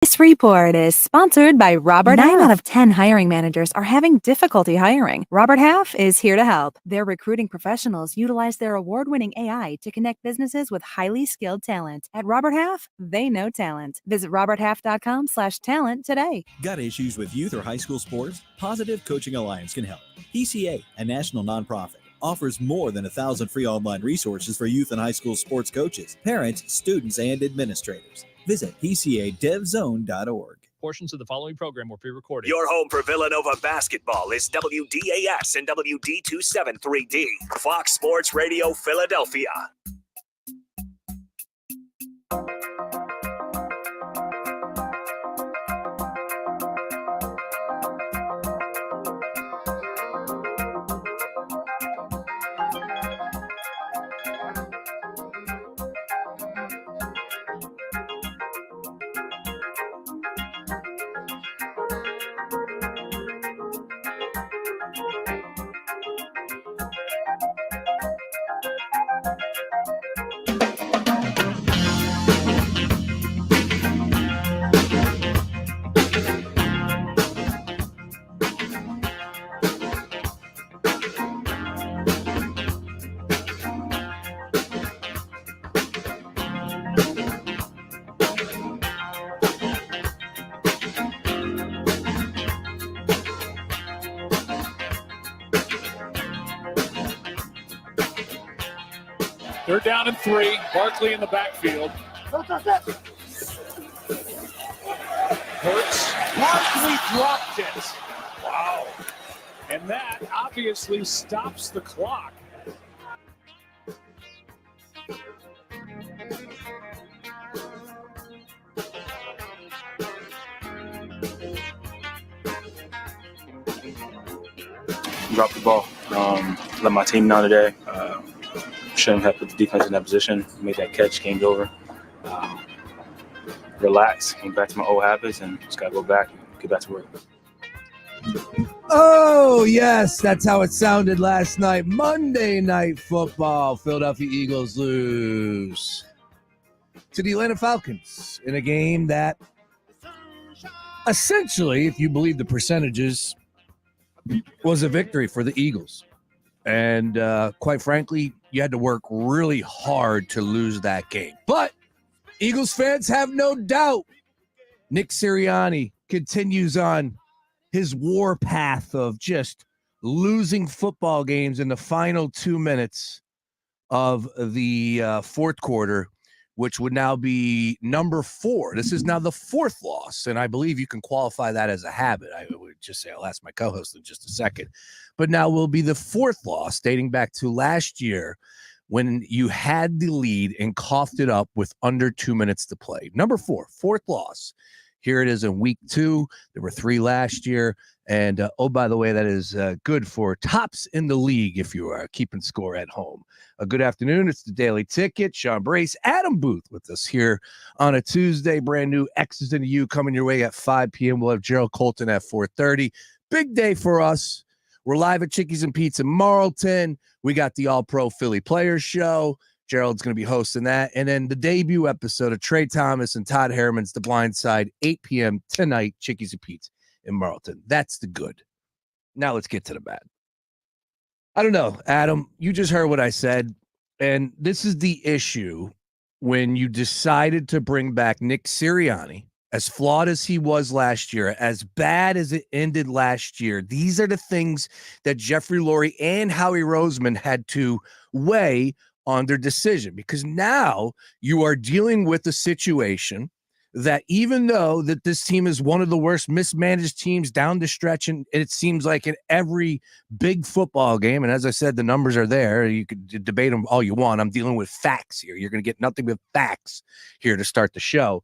This report is sponsored by Robert Half. 9 out of 10 hiring managers are having difficulty hiring. Robert Half is here to help. Their recruiting professionals utilize their award-winning AI to connect businesses with highly skilled talent. At Robert Half, they know talent. Visit roberthalf.com/talent today. Got issues with youth or high school sports? Positive Coaching Alliance can help. PCA, a national nonprofit, offers more than 1,000 free online resources for youth and high school sports coaches, parents, students, and administrators. Visit PCADevZone.org. Portions of the following program were pre-recorded. Your home for Villanova basketball is WDAS and WD273D, Fox Sports Radio, Philadelphia. They're down in 3. Barkley in the backfield. Hurts. Barkley dropped it. Wow. And that obviously stops the clock. Dropped the ball. Let my team know today. Shouldn't have put the defense in that position. Made that catch, game's over. Relax, came back to my old habits, and just got to go back and get back to work. Oh, yes, that's how it sounded last night. Monday Night Football. Philadelphia Eagles lose to the Atlanta Falcons in a game that essentially, if you believe the percentages, was a victory for the Eagles. And quite frankly, you had to work really hard to lose that game. But Eagles fans have no doubt Nick Sirianni continues on his war path of just losing football games in the final 2 minutes of the fourth quarter, which would now be number 4. This is now the 4th loss, and I believe you can qualify that as a habit. I would just say I'll ask my co-host in just a second. But now will be the 4th loss dating back to last year when you had the lead and coughed it up with under 2 minutes to play. Number 4, 4th loss. Here it is in week 2. There were 3 last year. And, oh, by the way, that is good for tops in the league if you are keeping score at home. Good afternoon. It's the Daily Ticket. Sean Brace, Adam Booth with us here on a Tuesday. Brand new X's into You coming your way at 5 p.m. We'll have Jerrold Colton at 4:30. Big day for us. We're live at Chickies and Pete's in Marlton. We got the All-Pro Philly Players Show. Gerald's going to be hosting that. And then the debut episode of Trey Thomas and Todd Harriman's The Blind Side, 8 p.m. tonight, Chickies and Pete's in Marlton. That's the good. Now let's get to the bad. I don't know, Adam, you just heard what I said. And this is the issue when you decided to bring back Nick Sirianni, as flawed as he was last year, as bad as it ended last year. These are the things that Jeffrey Lurie and Howie Roseman had to weigh on their decision, because now you are dealing with a situation that even though that this team is one of the worst mismanaged teams down the stretch, and it seems like in every big football game, and as I said, the numbers are there. You could debate them all you want. I'm dealing with facts here. You're going to get nothing but facts here to start the show.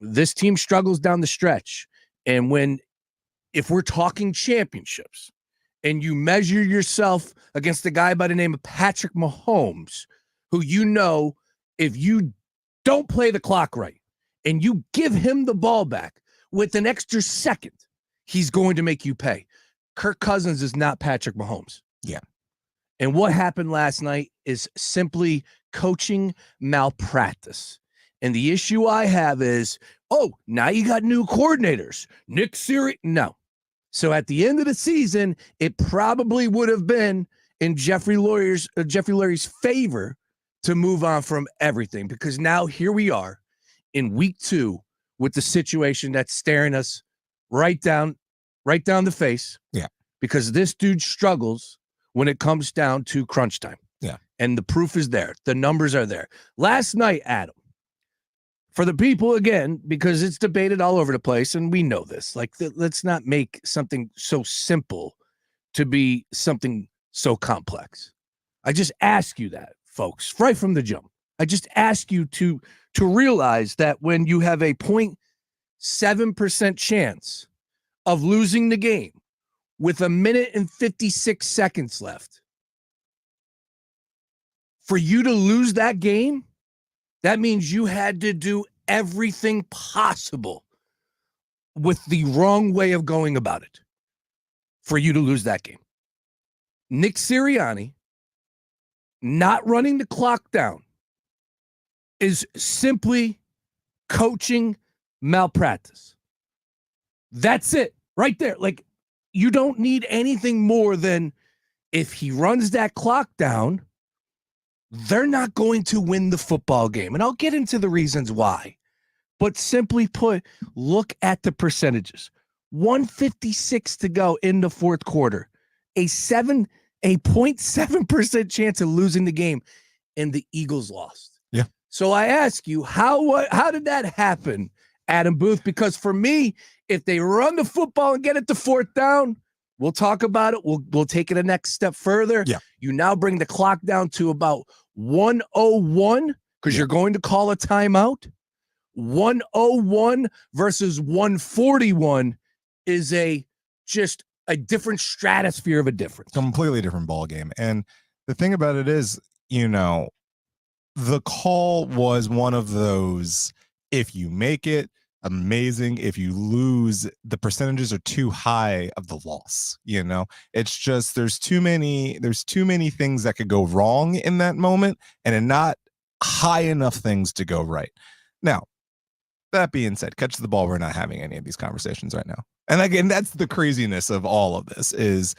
This team struggles down the stretch. And if we're talking championships and you measure yourself against a guy by the name of Patrick Mahomes, who if you don't play the clock right and you give him the ball back with an extra second, he's going to make you pay. Kirk Cousins is not Patrick Mahomes. Yeah. And what happened last night is simply coaching malpractice. And the issue I have is, now you got new coordinators. Nick Sirianni. No. So at the end of the season, it probably would have been in Jeffrey Lurie's favor to move on from everything, because now here we are in week 2 with the situation that's staring us right down the face. Yeah. Because this dude struggles when it comes down to crunch time. Yeah. And the proof is there. The numbers are there. Last night, Adam, for the people, again, because it's debated all over the place, and we know this, like, let's not make something so simple to be something so complex. I just ask you that, folks, right from the jump. I just ask you to realize that when you have a 0.7% chance of losing the game with 1 minute and 56 seconds left, for you to lose that game, that means you had to do everything possible with the wrong way of going about it for you to lose that game. Nick Sirianni not running the clock down is simply coaching malpractice. That's it right there. Like, you don't need anything more than, if he runs that clock down, they're not going to win the football game. And I'll get into the reasons why. But simply put, look at the percentages. 156 to go in the fourth quarter. A 0.7% chance of losing the game, and the Eagles lost. Yeah. So I ask you, how did that happen, Adam Booth? Because for me, if they run the football and get it to fourth down, we'll talk about it. We'll take it a next step further. Yeah. You now bring the clock down to about 101 because you're going to call a timeout. 101 versus 141 is just a different stratosphere of a difference. Completely different ball game. And the thing about it is, the call was one of those, if you make it, amazing. If you lose, the percentages are too high of the loss. It's just, there's too many things that could go wrong in that moment, and not high enough things to go right. Now, that being said, catch the ball. We're not having any of these conversations right now. And again, that's the craziness of all of this is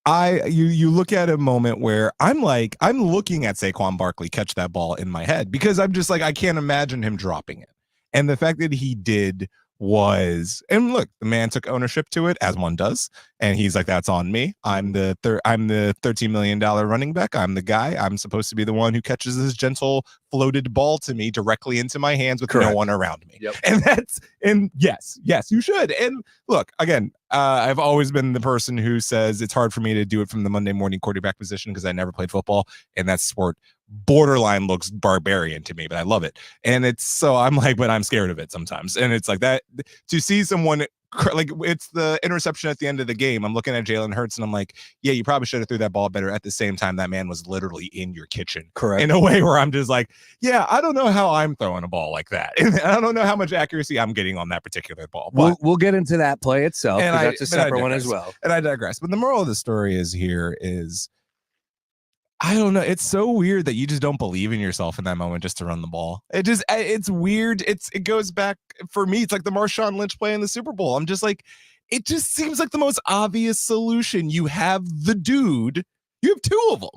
you look at a moment where I'm looking at Saquon Barkley catch that ball in my head, because I'm just like, I can't imagine him dropping it. And the fact that he did was, and look, the man took ownership to it, as one does, and he's like, that's on me. I'm the $13 million running back. I'm the guy. I'm supposed to be the one who catches this gentle floated ball to me directly into my hands with no one around me. Yep. And yes, you should. And look, again, I've always been the person who says it's hard for me to do it from the Monday morning quarterback position because I never played football, and that sport borderline looks barbarian to me, but I love it. And I'm like, but I'm scared of it sometimes. And it's like that, to see someone, like, it's the interception at the end of the game. I'm looking at Jalen Hurts and I'm like, yeah, you probably should have threw that ball better. At the same time, that man was literally in your kitchen. Correct. In a way where I'm just like, yeah, I don't know how I'm throwing a ball like that. And I don't know how much accuracy I'm getting on that particular ball. But We'll get into that play itself. And that's a separate one as well. And I digress. But the moral of the story is I don't know. It's so weird that you just don't believe in yourself in that moment just to run the ball. It's weird. It goes back, for me, it's like the Marshawn Lynch play in the Super Bowl. I'm just like, it just seems like the most obvious solution. You have the dude. You have two of them.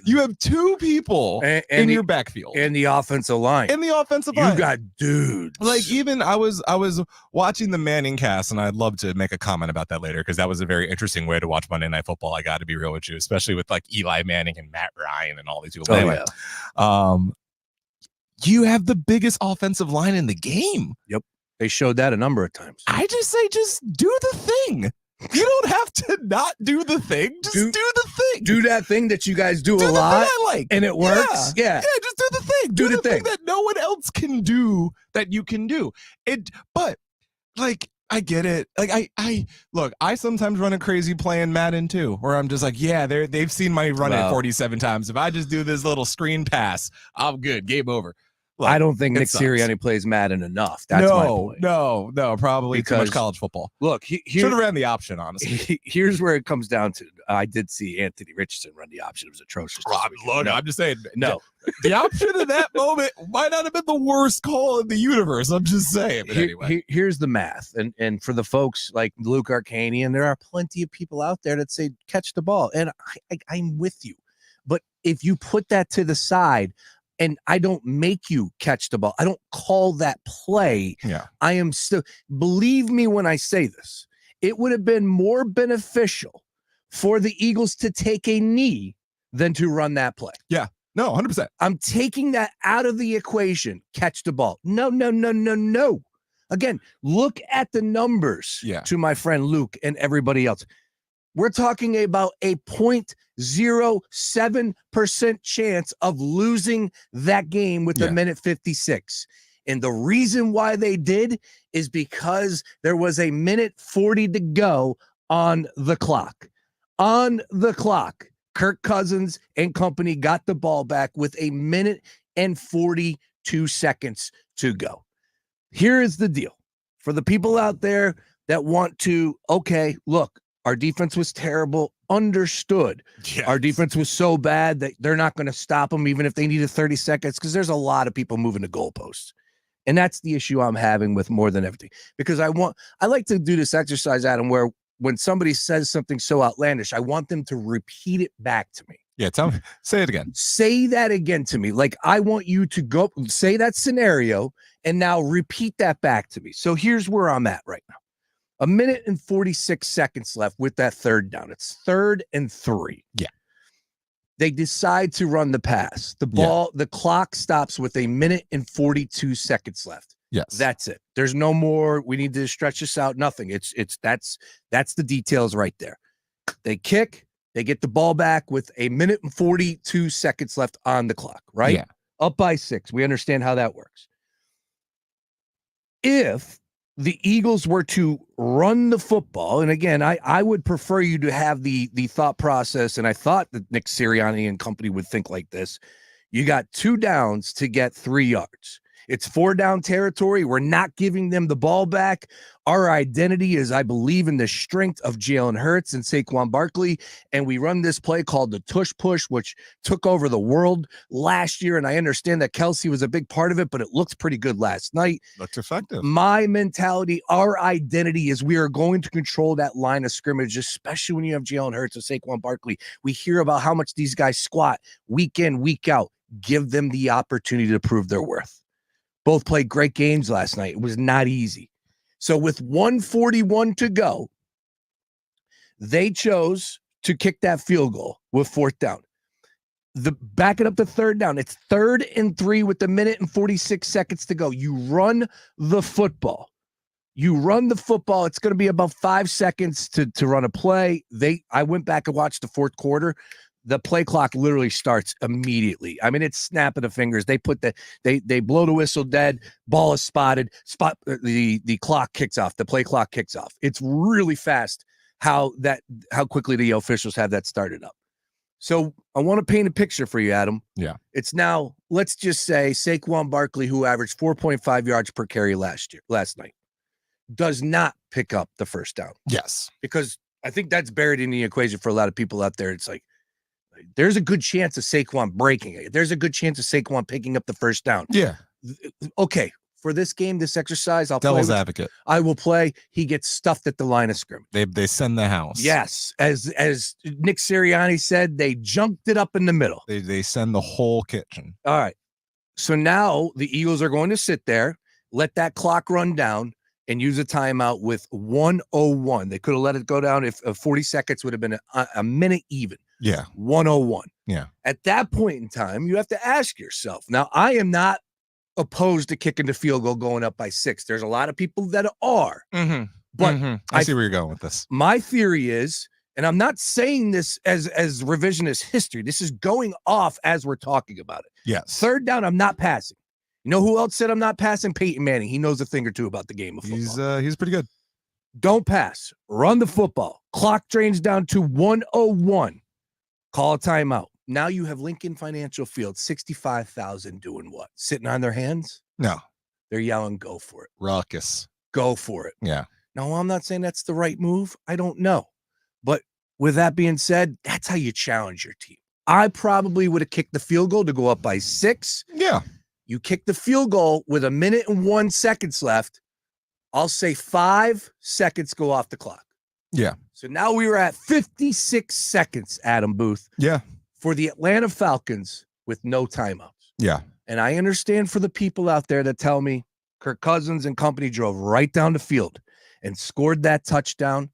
You have two people in your backfield. And the offensive line. You got dudes. Like, even I was watching the Manning cast, and I'd love to make a comment about that later, because that was a very interesting way to watch Monday Night Football. I got to be real with you, especially with like Eli Manning and Matt Ryan and all these people. Anyway, you have the biggest offensive line in the game. Yep. They showed that a number of times. I just say, just do the thing. You don't have to not do the thing. Just do the thing. Do that thing that you guys do a lot, and it works. Yeah, just do the thing. Do the thing that no one else can do that you can do. But like, I get it. Like, I look, I sometimes run a crazy play in Madden too, where I'm just like, yeah, they've seen my run it 47 times. If I just do this little screen pass, I'm good. Game over. I don't think it Nick sucks. Sirianni plays Madden enough. That's my point. No, probably too much Because- college football. Look, Should have ran the option, honestly. here's where it comes down to. I did see Anthony Richardson run the option. It was atrocious. this weekend. I'm just saying. No. The option in that moment might not have been the worst call in the universe. I'm just saying. But anyway. Here's the math. And for the folks like Luke Arcanian, there are plenty of people out there that say catch the ball. And I'm with you. But if you put that to the side, and I don't make you catch the ball, I don't call that play. Yeah. I am still, believe me when I say this, it would have been more beneficial for the Eagles to take a knee than to run that play. Yeah. No, 100%. I'm taking that out of the equation. Catch the ball. No. Again, look at the numbers to my friend Luke and everybody else. We're talking about a 0.07% chance of losing that game with a minute 56. And the reason why they did is because there was a minute 40 to go on the clock. On the clock, Kirk Cousins and company got the ball back with a minute and 42 seconds to go. Here is the deal. For the people out there that want to, okay, look, our defense was terrible. Understood. Yes. Our defense was so bad that they're not going to stop them even if they needed 30 seconds because there's a lot of people moving the goalposts. And that's the issue I'm having with more than everything. Because I like to do this exercise, Adam, where when somebody says something so outlandish, I want them to repeat it back to me. Yeah, say it again. Say that again to me. Like I want you to go say that scenario and now repeat that back to me. So here's where I'm at right now. A minute and 46 seconds left with that third down. It's 3rd and 3. Yeah. They decide to run the pass. The ball, the clock stops with a minute and 42 seconds left. Yes. That's it. There's no more. We need to stretch this out. Nothing. That's the details right there. They kick, they get the ball back with a minute and 42 seconds left on the clock, right? Yeah. Up by 6. We understand how that works. If the Eagles were to run the football, and again, I would prefer you to have the thought process, and I thought that Nick Sirianni and company would think like this. You got 2 downs to get 3 yards. It's 4-down territory. We're not giving them the ball back. Our identity is, I believe, in the strength of Jalen Hurts and Saquon Barkley, and we run this play called the tush push, which took over the world last year, and I understand that Kelsey was a big part of it, but it looked pretty good last night. Looked effective. My mentality, our identity is we are going to control that line of scrimmage, especially when you have Jalen Hurts and Saquon Barkley. We hear about how much these guys squat week in, week out. Give them the opportunity to prove their worth. Both played great games last night. It was not easy. So with 1:41 to go, they chose to kick that field goal with 4th down. Back it up to 3rd down. It's 3rd and 3 with a minute and 46 seconds to go. You run the football. It's going to be about 5 seconds to run a play. I went back and watched the 4th quarter. The play clock literally starts immediately. I mean, it's snap of the fingers. They put they blow the whistle dead. Ball is spotted. The clock kicks off. The play clock kicks off. It's really fast how quickly the officials have that started up. So I want to paint a picture for you, Adam. Yeah. It's now, let's just say Saquon Barkley, who averaged 4.5 yards per carry last night, does not pick up the 1st down. Yes. Because I think that's buried in the equation for a lot of people out there. It's like, there's a good chance of Saquon breaking it. There's a good chance of Saquon picking up the 1st down. Yeah. Okay. For this game, this exercise, Devil's advocate. I will play. He gets stuffed at the line of scrimmage. They send the house. Yes. As Nick Sirianni said, they junked it up in the middle. They send the whole kitchen. All right. So now the Eagles are going to sit there, let that clock run down, and use a timeout with 1:01. They could have let it go down if 40 seconds would have been a minute even. Yeah. 1:01. Yeah. At that point in time, you have to ask yourself. Now, I am not opposed to kicking the field goal going up by 6. There's a lot of people that are. Mm-hmm. But I see where you're going with this. My theory is, and I'm not saying this as revisionist history. This is going off as we're talking about it. Yes. 3rd down, I'm not passing. You know who else said I'm not passing? Peyton Manning. He knows a thing or two about the game of football. He's pretty good. Don't pass. Run the football. Clock drains down to 1:01. Call a timeout. Now you have Lincoln Financial Field, 65,000 doing what? Sitting on their hands? No. They're yelling, go for it. Ruckus. Go for it. Yeah. Now, I'm not saying that's the right move. I don't know. But with that being said, that's how you challenge your team. I probably would have kicked the field goal to go up by 6. Yeah. You kick the field goal with 1 minute and 1 second left. I'll say 5 seconds go off the clock. Yeah. So now we were at 56 seconds, Adam Booth. Yeah. For the Atlanta Falcons with no timeouts. Yeah. And I understand for the people out there that tell me Kirk Cousins and company drove right down the field and scored that touchdown,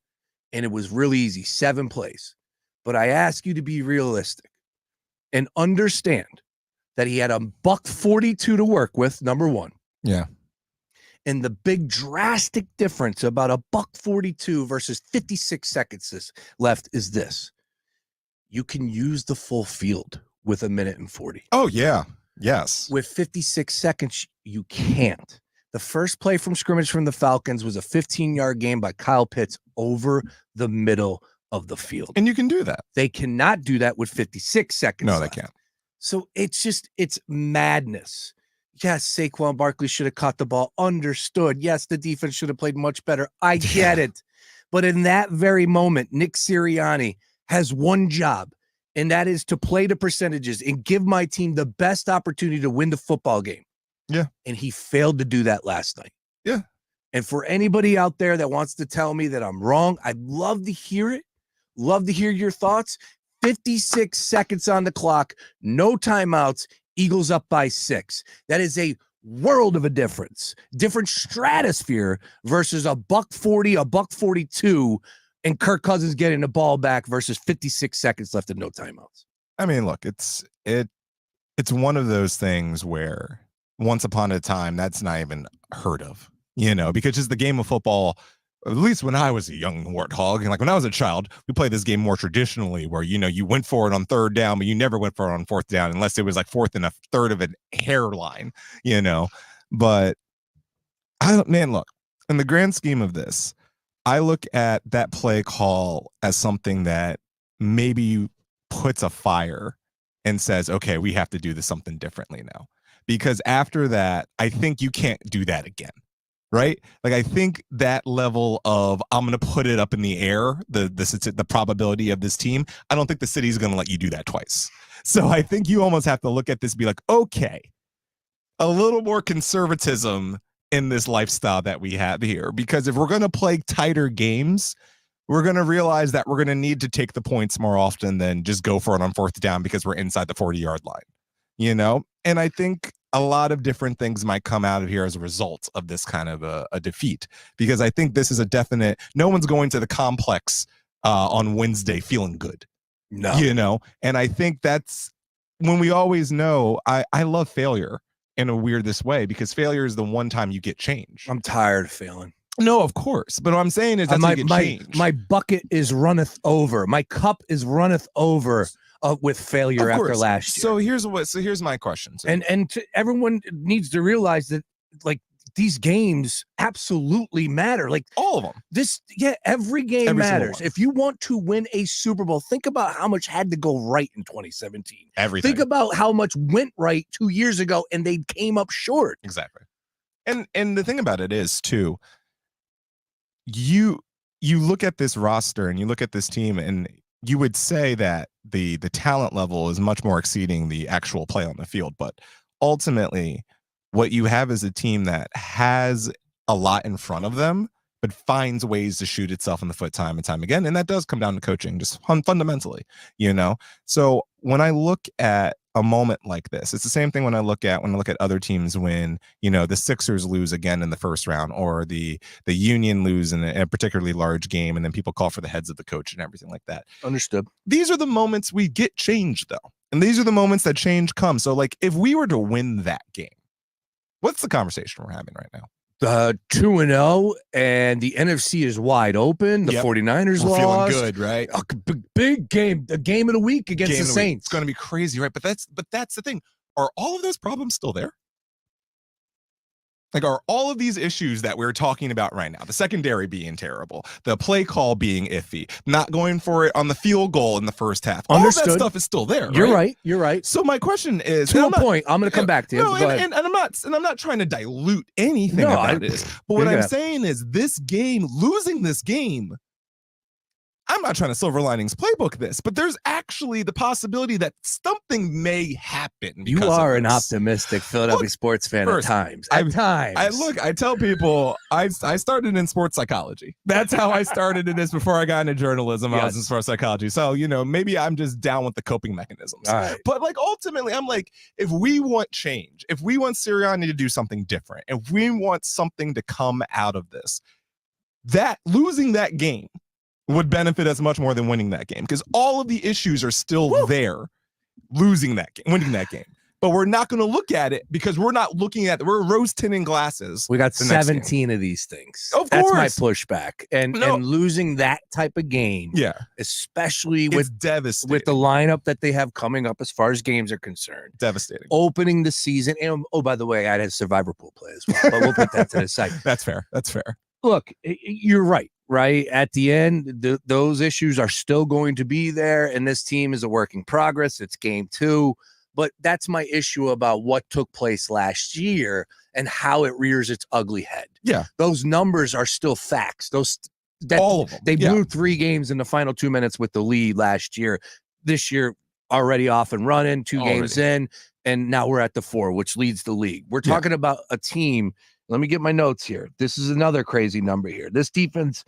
and it was really easy, 7 plays. But I ask you to be realistic and understand that he had a $142 to work with, number one. Yeah. And the big drastic difference about a $142 versus 56 seconds left is this. You can use the full field with 1 minute and 40. Oh, yeah. Yes. With 56 seconds, you can't. The first play from scrimmage from the Falcons was a 15-yard gain by Kyle Pitts over the middle of the field. And you can do that. They cannot do that with 56 seconds No, left. they can't. So it's madness. Yes, Saquon Barkley should have caught the ball. Understood. Yes, the defense should have played much better. I get it. But in that very moment, Nick Sirianni has one job, and that is to play the percentages and give my team the best opportunity to win the football game. Yeah. And he failed to do that last night. Yeah. And for anybody out there that wants to tell me that I'm wrong, I'd love to hear it. Love to hear your thoughts. 56 seconds on the clock, no timeouts, Eagles up by 6. That is a world of a difference. Different stratosphere versus a $140, a $142, and Kirk Cousins getting the ball back versus 56 seconds left and no timeouts. I mean, look, it's one of those things where once upon a time that's not even heard of, because just the game of football, at least when I was a young warthog, and like when I was a child, we played this game more traditionally where, you went for it on 3rd down, but you never went for it on 4th down unless it was like 4th and a third of a hairline, but look, in the grand scheme of this, I look at that play call as something that maybe puts a fire and says, okay, we have to do this something differently now. Because after that, I think you can't do that again, right? Like, I think that level of I'm going to put it up in the air, the probability of this team, I don't think the city's going to let you do that twice. So I think you almost have to look at this and be like, okay, a little more conservatism in this lifestyle that we have here, because if we're going to play tighter games, we're going to realize that we're going to need to take the points more often than just go for it on 4th down because we're inside the 40-yard line, and I think a lot of different things might come out of here as a result of this kind of a defeat, because I think this is a definite, no one's going to the complex on Wednesday feeling good, No. And I think that's when we always know, I love failure in a weirdest way, because failure is the one time you get change. I'm tired of failing. No, of course. But what I'm saying is that's how you get change. My bucket is runneth over. My cup is runneth over with failure after last year. So here's my question. And everyone needs to realize that, like, these games absolutely matter. Like, all of them. Every game matters. One. If you want to win a Super Bowl, think about how much had to go right in 2017. Everything. Think about how much went right 2 years ago and they came up short. Exactly. And the thing about it is, too, you look at this roster and you look at this team, and you would say that the talent level is much more exceeding the actual play on the field. But ultimately, what you have is a team that has a lot in front of them, but finds ways to shoot itself in the foot time and time again. And that does come down to coaching, just fundamentally, So when I look at a moment like this, it's the same thing when I look at other teams when, the Sixers lose again in the first round, or the Union lose in a particularly large game, and then people call for the heads of the coach and everything like that. Understood. These are the moments we get change, though. And these are the moments that change comes. So, like, if we were to win that game, what's the conversation we're having right now? 2-0, and the NFC is wide open. The 49ers We're lost. feeling good, right? A big game, the game of the week against the Saints. It's going to be crazy, right? But that's the thing. Are all of those problems still there? Like, are all of these issues that we're talking about right now, the secondary being terrible, the play call being iffy, not going for it on the field goal in the first half, Understood. all of that stuff is still there. You're right. You're right. So my question is, to a point, I'm going to come back to you. No, and I'm not trying to dilute anything about this. But what I'm saying is, this game, losing this game, I'm not trying to silver linings playbook this, but there's actually the possibility that something may happen. You are an optimistic Philadelphia sports fan at times. I tell people I started in sports psychology. That's how I started in this before I got into journalism. I was in sports psychology. So, maybe I'm just down with the coping mechanisms. All right. But like, ultimately, I'm like, if we want change, if we want Sirianni to do something different, if we want something to come out of this, that losing that game would benefit us much more than winning that game, because all of the issues are still there. Winning that game, but we're not going to look at it because we're not looking at it. We're rose tinting glasses. We got 17 of these things. Of That's course. my pushback, and losing that type of game, especially with the lineup that they have coming up as far as games are concerned, devastating. Opening the season, and by the way, I had a survivor pool play as well, but we'll put that to the side. That's fair. Look, you're right. Right at the end, those issues are still going to be there, and this team is a work in progress. It's game 2, but that's my issue about what took place last year and how it rears its ugly head. Yeah, those numbers are still facts. All of them. They blew 3 games in the final 2 minutes with the lead last year. This year, already off and running, 2 games in, and now we're at the 4, which leads the league. We're talking about a team. Let me get my notes here. This is another crazy number here. This defense,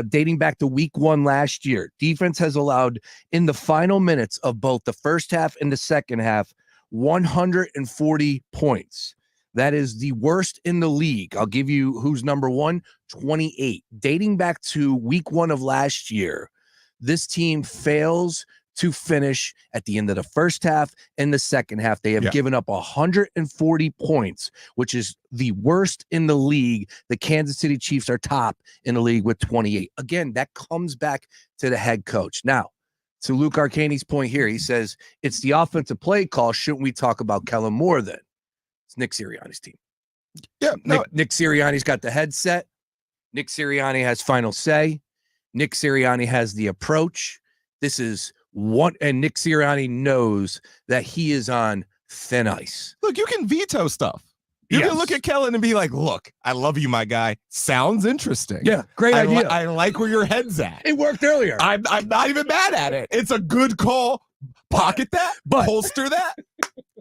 dating back to week 1 last year, defense has allowed in the final minutes of both the first half and the second half, 140 points. That is the worst in the league. I'll give you who's number 1, 28. Dating back to week 1 of last year, this team fails to finish at the end of the first half and the second half. They have given up 140 points, which is the worst in the league. The Kansas City Chiefs are top in the league with 28. Again, that comes back to the head coach. Now, to Luke Arcani's point here, he says, it's the offensive play call. Shouldn't we talk about Kellen Moore then? It's Nick Sirianni's team. Yeah, Nick Sirianni's got the headset. Nick Sirianni has final say. Nick Sirianni has the approach. This is and Nick Sirianni knows that he is on thin ice. Look, you can veto stuff. You can look at Kellen and be like, look, I love you, my guy. Sounds interesting. Yeah, great idea. I like where your head's at. It worked earlier. I'm not even mad at it. It's a good call. Pocket that, holster that.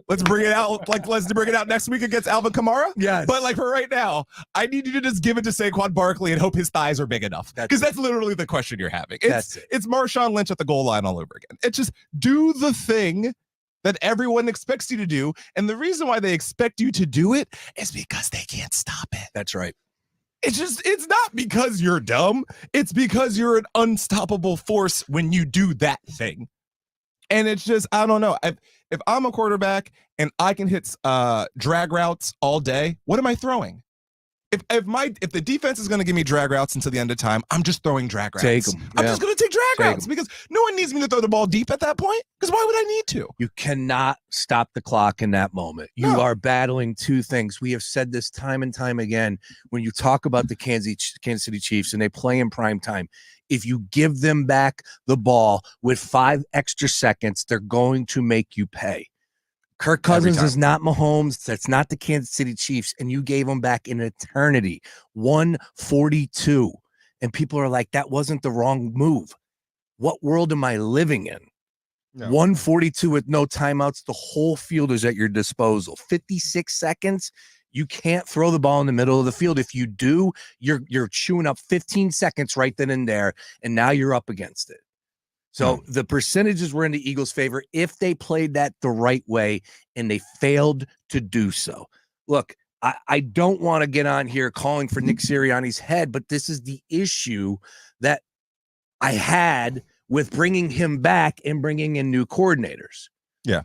Let's bring it out. Let's bring it out next week against Alvin Kamara. Yes. But for right now, I need you to just give it to Saquon Barkley and hope his thighs are big enough. Because that's literally the question you're having. It's Marshawn Lynch at the goal line all over again. It's just do the thing that everyone expects you to do. And the reason why they expect you to do it is because they can't stop it. That's right. It's not because you're dumb. It's because you're an unstoppable force when you do that thing. And it's just, I don't know. If I'm a quarterback and I can hit drag routes all day, what am I throwing? If the defense is going to give me drag routes until the end of time, I'm just throwing drag routes. Take them. I'm just going to take drag routes because no one needs me to throw the ball deep at that point. Because why would I need to? You cannot stop the clock in that moment. You are battling 2 things. We have said this time and time again. When you talk about the Kansas City Chiefs and they play in prime time, if you give them back the ball with 5 extra seconds, they're going to make you pay. Kirk Cousins is not Mahomes. That's not the Kansas City Chiefs. And you gave them back in eternity, 142. And people are like, that wasn't the wrong move. What world am I living in? No. 142 with no timeouts. The whole field is at your disposal. 56 seconds. You can't throw the ball in the middle of the field. If you do, you're chewing up 15 seconds right then and there, and now you're up against it. So the percentages were in the Eagles' favor if they played that the right way, and they failed to do so. Look, I don't want to get on here calling for Nick Sirianni's head, but this is the issue that I had with bringing him back and bringing in new coordinators. Yeah.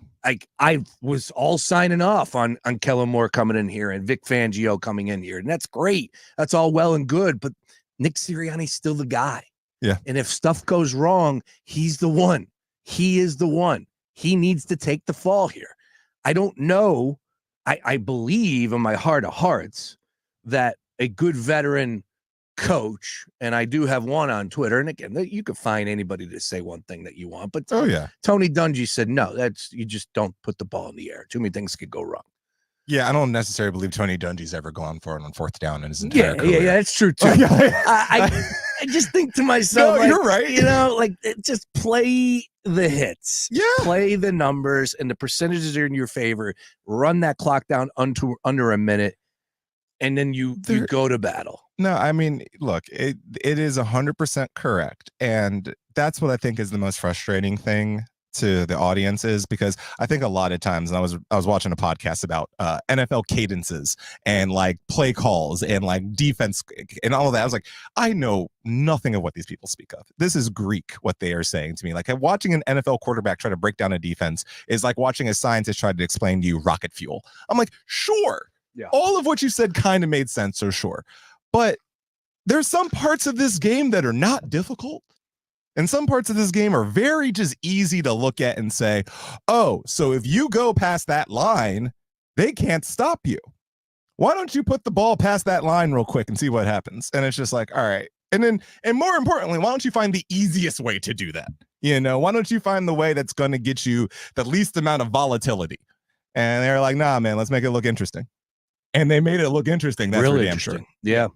I was all signing off on Kellen Moore coming in here and Vic Fangio coming in here, and that's great. That's all well and good, but Nick Sirianni's still the guy. Yeah. And if stuff goes wrong, he's the one. He is the one. He needs to take the fall here. I don't know. I believe in my heart of hearts that a good veteran coach, and I do have one on Twitter, and again, you could find anybody to say one thing that you want, but Tony Dungy said, no, you just don't put the ball in the air. Too many things could go wrong. Yeah, I don't necessarily believe Tony Dungy's ever gone for it on fourth down in his entire career. Yeah, that's true too. I just think to myself, no, you're right. Just play the hits, play the numbers, and the percentages are in your favor. Run that clock down under a minute, and then you go to battle. No, I mean, look, it is 100% correct, and that's what I think is the most frustrating thing to the audience is because I think a lot of times, and I was watching a podcast about NFL cadences and like play calls and like defense and all of that. I was like, I know nothing of what these people speak of. This is Greek, what they are saying to me. Like watching an NFL quarterback try to break down a defense is like watching a scientist try to explain to you rocket fuel. I'm like, sure. Yeah. All of what you said kind of made sense, so sure. But there's some parts of this game that are not difficult. And some parts of this game are very just easy to look at and say, oh, so if you go past that line, they can't stop you. Why don't you put the ball past that line real quick and see what happens? And it's just like, all right. And more importantly, why don't you find the easiest way to do that? Why don't you find the way that's going to get you the least amount of volatility? And they're like, nah, man, let's make it look interesting. And they made it look interesting. That's really interesting. Sure. Yeah.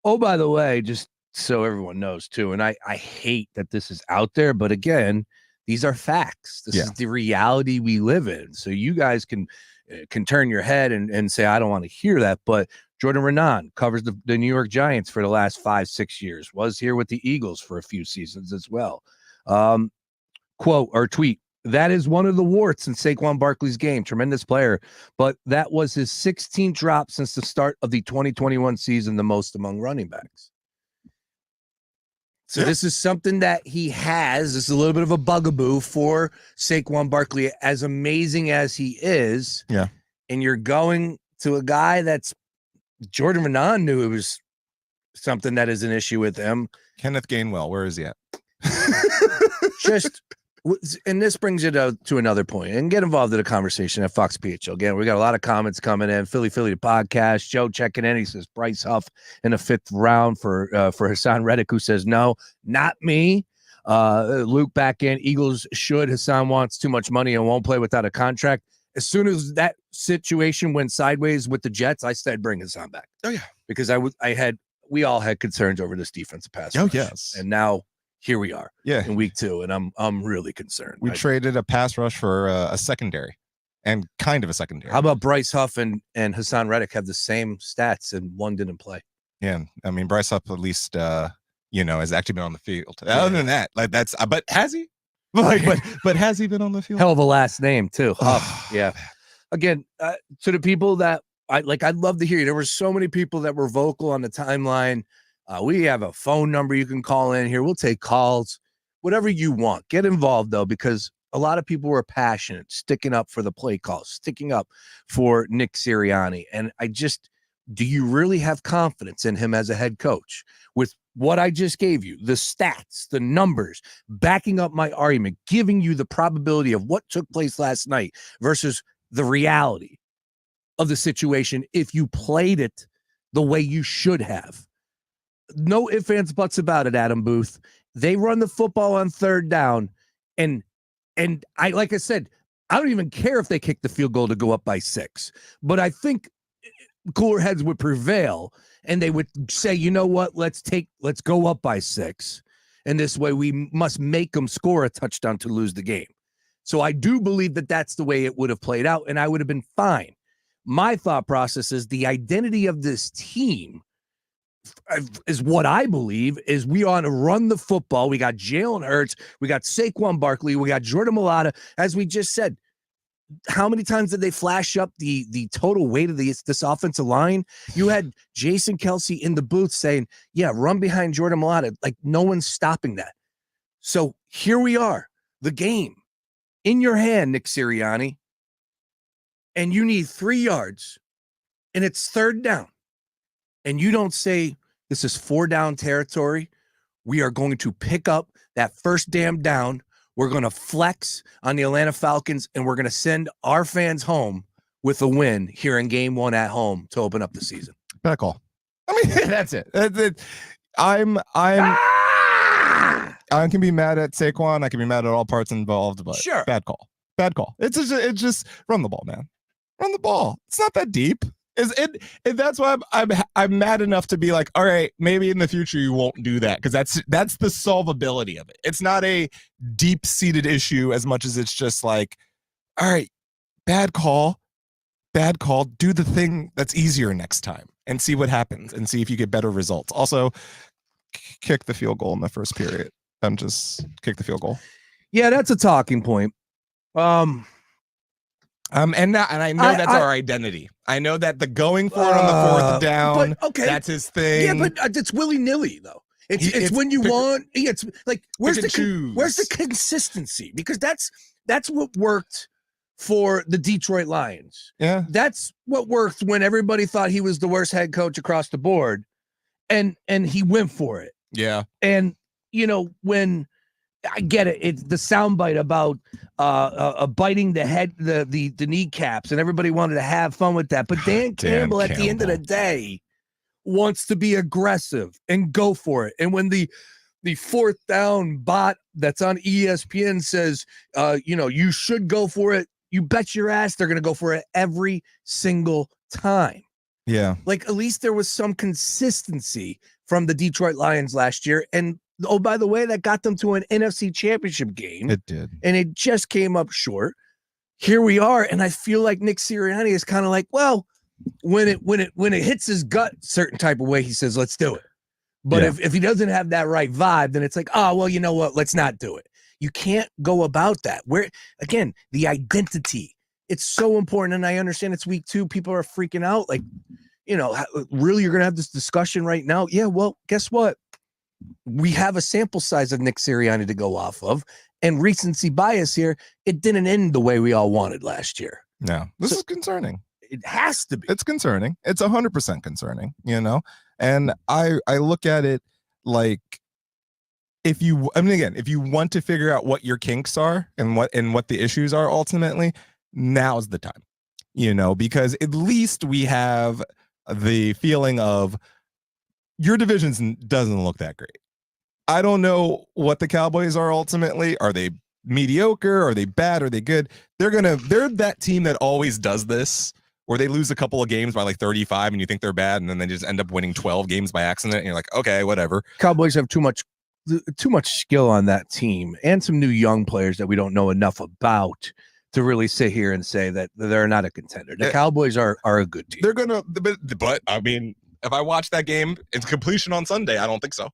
Oh, by the way, just so everyone knows too, and I hate that this is out there, but again, these are facts. This is the reality we live in. So you guys can turn your head and say, I don't want to hear that. But Jordan Renan covers the New York Giants for the last 5-6 years, was here with the Eagles for a few seasons as well. Quote or tweet, that is one of the warts in Saquon Barkley's game. Tremendous player, but that was his 16th drop since the start of the 2021 season, the most among running backs. So this is something that he has. This is a little bit of a bugaboo for Saquon Barkley, as amazing as he is. Yeah. And you're going to a guy that's Jordan Renan knew it was something that is an issue with him. Kenneth Gainwell, where is he at? And this brings you to another point, and get involved in the conversation at Fox PHL. Again, we got a lot of comments coming in. Philly the podcast. Joe checking in. He says Bryce Huff in the 5th round for Hassan Reddick, who says no, not me. Luke back in. Eagles should. Hassan wants too much money and won't play without a contract. As soon as that situation went sideways with the Jets, I said bring Hassan back. Oh yeah, because we all had concerns over this defensive pass. Oh rush. Yes, and now here we are. Yeah, in week 2, and I'm really concerned. We traded a pass rush for a secondary, and kind of a secondary. How about Bryce Huff and Hassan Reddick have the same stats, and one didn't play? Yeah, I mean Bryce Huff at least has actually been on the field. Other than that, like that's but has he? But has he been on the field? Hell of a last name too. Huff. Yeah. Again, to the people that I'd love to hear you. There were so many people that were vocal on the timeline. We have a phone number you can call in here. We'll take calls, whatever you want. Get involved, though, because a lot of people were passionate, sticking up for the play calls, sticking up for Nick Sirianni. And do you really have confidence in him as a head coach? With what I just gave you, the stats, the numbers, backing up my argument, giving you the probability of what took place last night versus the reality of the situation if you played it the way you should have. No ifs, ands, buts about it, Adam Booth. They run the football on 3rd down, and like I said, I don't even care if they kick the field goal to go up by 6. But I think cooler heads would prevail, and they would say, you know what, let's go up by 6. And this way we must make them score a touchdown to lose the game. So I do believe that that's the way it would have played out, and I would have been fine. My thought process is the identity of this team is what I believe is we ought to run the football. We got Jalen Hurts. We got Saquon Barkley. We got Jordan Mailata. As we just said, how many times did they flash up the total weight of this offensive line? You had Jason Kelce in the booth saying, yeah, run behind Jordan Mailata. Like no one's stopping that. So here we are, the game in your hand, Nick Sirianni, and you need 3 yards and it's 3rd down. And you don't say, this is 4-down territory. We are going to pick up that first damn down. We're going to flex on the Atlanta Falcons, and we're going to send our fans home with a win here in game 1 at home to open up the season. Bad call. I mean, that's it. That's it. I can be mad at Saquon. I can be mad at all parts involved, but Sure. Bad call. It's just run the ball, man. Run the ball. It's not that deep. Is it? That's why I'm mad enough to be like, all right, maybe in the future you won't do that, because that's the solvability of it. It's not a deep-seated issue as much as it's just like, all right, bad call. Do the thing that's easier next time and see what happens and see if you get better results. Also, kick the field goal in the first period. Just kick the field goal. Yeah, that's a talking point. And I know that's our identity. I know that the going for it on the fourth down, but, okay, that's his thing. Yeah, but it's willy-nilly though. It's when you want. It's like where's the consistency? Because that's what worked for the Detroit Lions. Yeah, that's what worked when everybody thought he was the worst head coach across the board, and he went for it. Yeah, and when I get it, it's the soundbite about biting the head, the kneecaps, and everybody wanted to have fun with that. But Dan Campbell, at the end of the day, wants to be aggressive and go for it. And when the fourth down bot that's on ESPN says, you should go for it, you bet your ass they're going to go for it every single time. Yeah. Like, at least there was some consistency from the Detroit Lions last year. And oh, by the way, that got them to an NFC championship game. It did. And it just came up short. Here we are. And I feel like Nick Sirianni is kind of like, well, when it hits his gut certain type of way, he says, let's do it. But if he doesn't have that right vibe, then it's like, oh, well, you know what? Let's not do it. You can't go about that. Where, again, the identity, it's so important. And I understand it's week 2. People are freaking out. Like, really, you're going to have this discussion right now? Yeah, well, guess what? We have a sample size of Nick Sirianni to go off of. And recency bias here, it didn't end the way we all wanted last year. No, this is concerning. It has to be. It's concerning. It's 100% concerning, And I look at it like, if you want to figure out what your kinks are and what the issues are ultimately, now's the time, because at least we have the feeling of your division doesn't look that great. I don't know what the Cowboys are ultimately. Are they mediocre? Are they bad? Are they good? They're that team that always does this, where they lose a couple of games by like 35 and you think they're bad, and then they just end up winning 12 games by accident. And you're like, okay, whatever. Cowboys have too much skill on that team and some new young players that we don't know enough about to really sit here and say that they're not a contender. The Cowboys are a good team. They're gonna, but I mean, if I watch that game, it's completion on Sunday. I don't think so.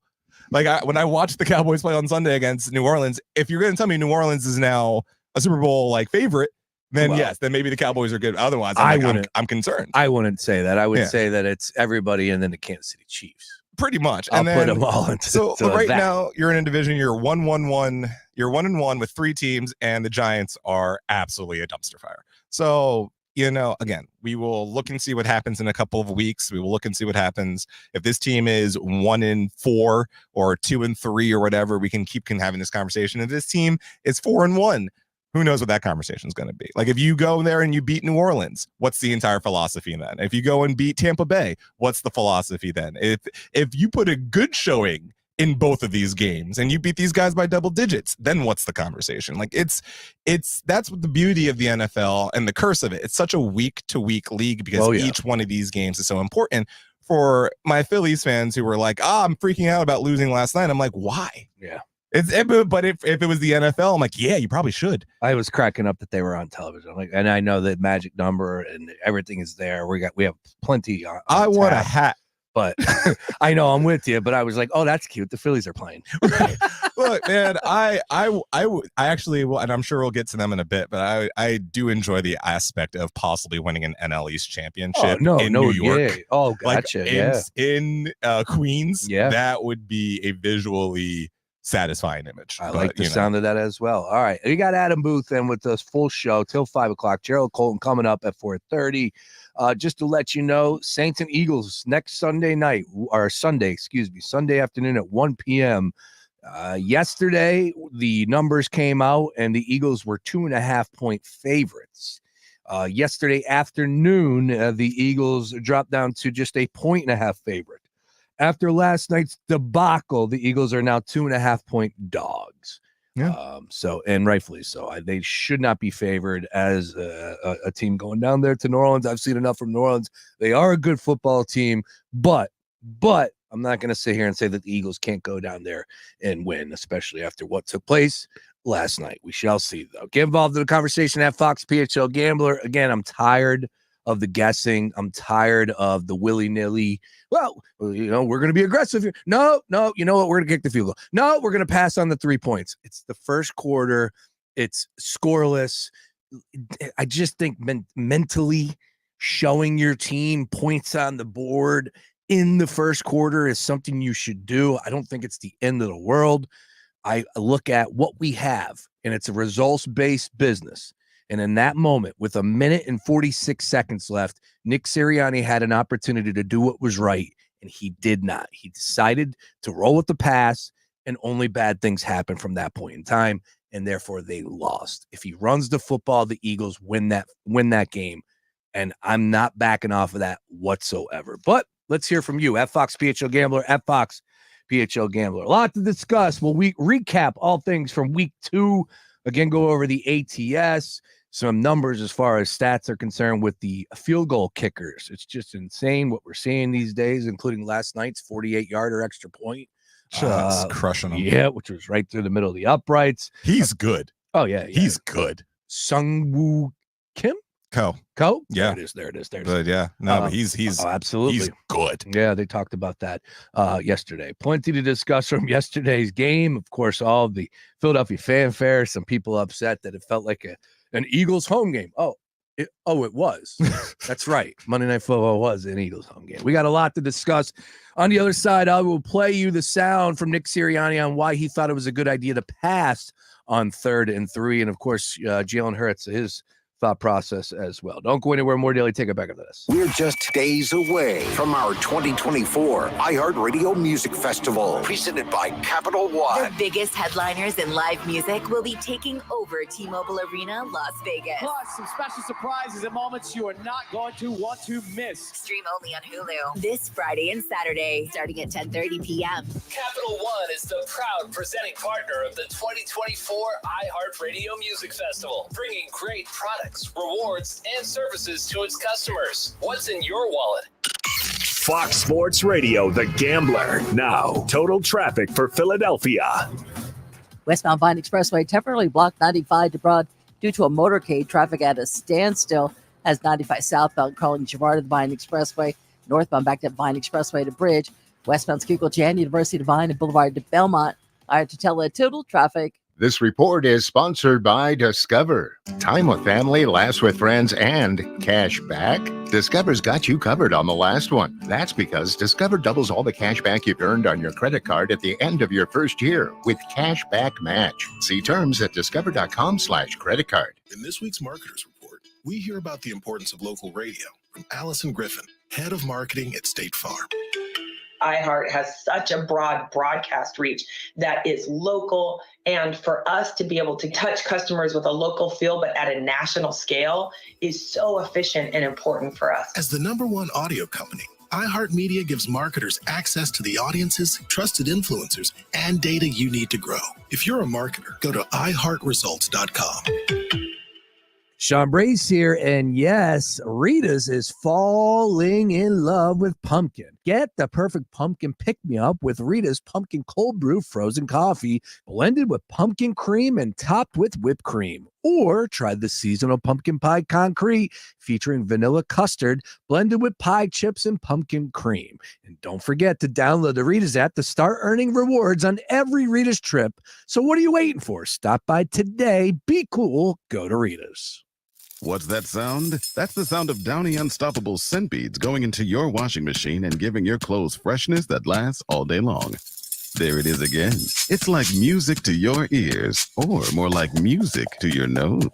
Like, when I watched the Cowboys play on Sunday against New Orleans, if you're going to tell me New Orleans is now a Super Bowl favorite, then yes, then maybe the Cowboys are good. Otherwise, I'm concerned. I wouldn't say that. I would say that it's everybody and then the Kansas City Chiefs. Pretty much. I'll put them all into so right now you're in a division. You're 1-1-1. You're 1-1 with 3 teams, and the Giants are absolutely a dumpster fire. So again, we will look and see what happens in a couple of weeks. We will look and see what happens. If this team is 1-4 or 2-3 or whatever, we can keep having this conversation. If this team is 4-1, who knows what that conversation is going to be? Like, if you go there and you beat New Orleans, what's the entire philosophy then? If you go and beat Tampa Bay, what's the philosophy then? If you put a good showing in both of these games and you beat these guys by double digits, then what's the conversation? Like, that's what the beauty of the NFL and the curse of it. It's such a week to week league because each one of these games is so important. For my Phillies fans who were like, I'm freaking out about losing last night, I'm like, why? Yeah. But if it was the NFL, I'm like, yeah, you probably should. I was cracking up that they were on television. Like, and I know the magic number and everything is there. We have plenty on I want a hat. But I know I'm with you, but I was like, oh, that's cute. The Phillies are playing. Look, man, I actually will, and I'm sure we'll get to them in a bit, but I do enjoy the aspect of possibly winning an NL East championship in New York. Yeah. Oh, gotcha. Like in Queens. Yeah. That would be a visually satisfying image. I like the sound of that as well. All right. We got Adam Booth in with us full show till 5 o'clock. Jerrold Colton coming up at 4:30. Just to let you know, Saints and Eagles next Sunday afternoon at 1 p.m. Yesterday, the numbers came out and the Eagles were 2.5-point favorites. Yesterday afternoon, the Eagles dropped down to just a 1.5 favorite. After last night's debacle, the Eagles are now 2.5-point dogs. Yeah. And rightfully so. They should not be favored as a team going down there to New Orleans. I've seen enough from New Orleans. They are a good football team, but I'm not going to sit here and say that the Eagles can't go down there and win, especially after what took place last night. We shall see, though. Get involved in the conversation at Fox PHL Gambler. Again, I'm tired of the guessing. I'm tired of the willy-nilly. Well, we're going to be aggressive here. No, you know what? We're going to kick the field goal. No, we're going to pass on the 3 points. It's the first quarter. It's scoreless. I just think mentally showing your team points on the board in the first quarter is something you should do. I don't think it's the end of the world. I look at what we have, and it's a results-based business. And in that moment, with 1 minute and 46 seconds left, Nick Sirianni had an opportunity to do what was right, and he did not. He decided to roll with the pass, and only bad things happened from that point in time, and therefore they lost. If he runs the football, the Eagles win that game, and I'm not backing off of that whatsoever. But let's hear from you at Fox PHL Gambler, at Fox PHL Gambler. A lot to discuss. We'll recap all things from week 2. Again, go over the ATS, some numbers as far as stats are concerned with the field goal kickers. It's just insane what we're seeing these days, including last night's 48-yarder extra point. Just crushing them. Yeah, which was right through the middle of the uprights. He's good. Oh, yeah. He's good. Sungwoo Kim? Co. Yeah. There it is. But yeah, no, but he's absolutely. He's good. Yeah, they talked about that yesterday. Plenty to discuss from yesterday's game. Of course, all of the Philadelphia fanfare. Some people upset that it felt like an Eagles home game. It was. That's right. Monday Night Football was an Eagles home game. We got a lot to discuss. On the other side, I will play you the sound from Nick Sirianni on why he thought it was a good idea to pass on 3rd and 3. And, of course, Jalen Hurts, his thought process as well. Don't go anywhere. More Daily Take It back into this. We're just days away from our 2024 iHeartRadio Music Festival, presented by Capital One. The biggest headliners in live music will be taking over T-Mobile Arena, Las Vegas. Plus, some special surprises and moments you are not going to want to miss. Stream only on Hulu this Friday and Saturday, starting at 10:30 p.m. Capital One is the proud presenting partner of the 2024 iHeartRadio Music Festival, bringing great products, rewards, and services to its customers. What's in your wallet? Fox Sports Radio, The Gambler. Now, total traffic for Philadelphia. Westbound Vine Expressway temporarily blocked 95 to Broad due to a motorcade. Traffic at a standstill as 95 southbound calling Girard to the Vine Expressway. Northbound backed up Vine Expressway to Bridge. Westbound Schuylkill Jan, University to Vine and Boulevard to Belmont. I have to tell total traffic. This report is sponsored by Discover. Time with family, laughs with friends, and cash back. Discover's got you covered on the last one. That's because Discover doubles all the cash back you've earned on your credit card at the end of your first year with Cash Back Match. See terms at discover.com/credit card. In this week's Marketers Report, we hear about the importance of local radio from Allison Griffin, head of marketing at State Farm. iHeart has such a broad broadcast reach that is local, and for us to be able to touch customers with a local feel but at a national scale is so efficient and important for us. As the #1 audio company, iHeartMedia gives marketers access to the audiences, trusted influencers, and data you need to grow. If you're a marketer, go to iHeartResults.com. Sean Brace here, and yes, Rita's is falling in love with pumpkin. Get the perfect pumpkin pick-me-up with Rita's Pumpkin Cold Brew Frozen Coffee, blended with pumpkin cream and topped with whipped cream. Or try the seasonal Pumpkin Pie Concrete, featuring vanilla custard, blended with pie chips and pumpkin cream. And don't forget to download the Rita's app to start earning rewards on every Rita's trip. So what are you waiting for? Stop by today, be cool, go to Rita's. What's that sound? That's the sound of Downy Unstoppable scent beads going into your washing machine and giving your clothes freshness that lasts all day long. There it is again. It's like music to your ears, or more like music to your nose.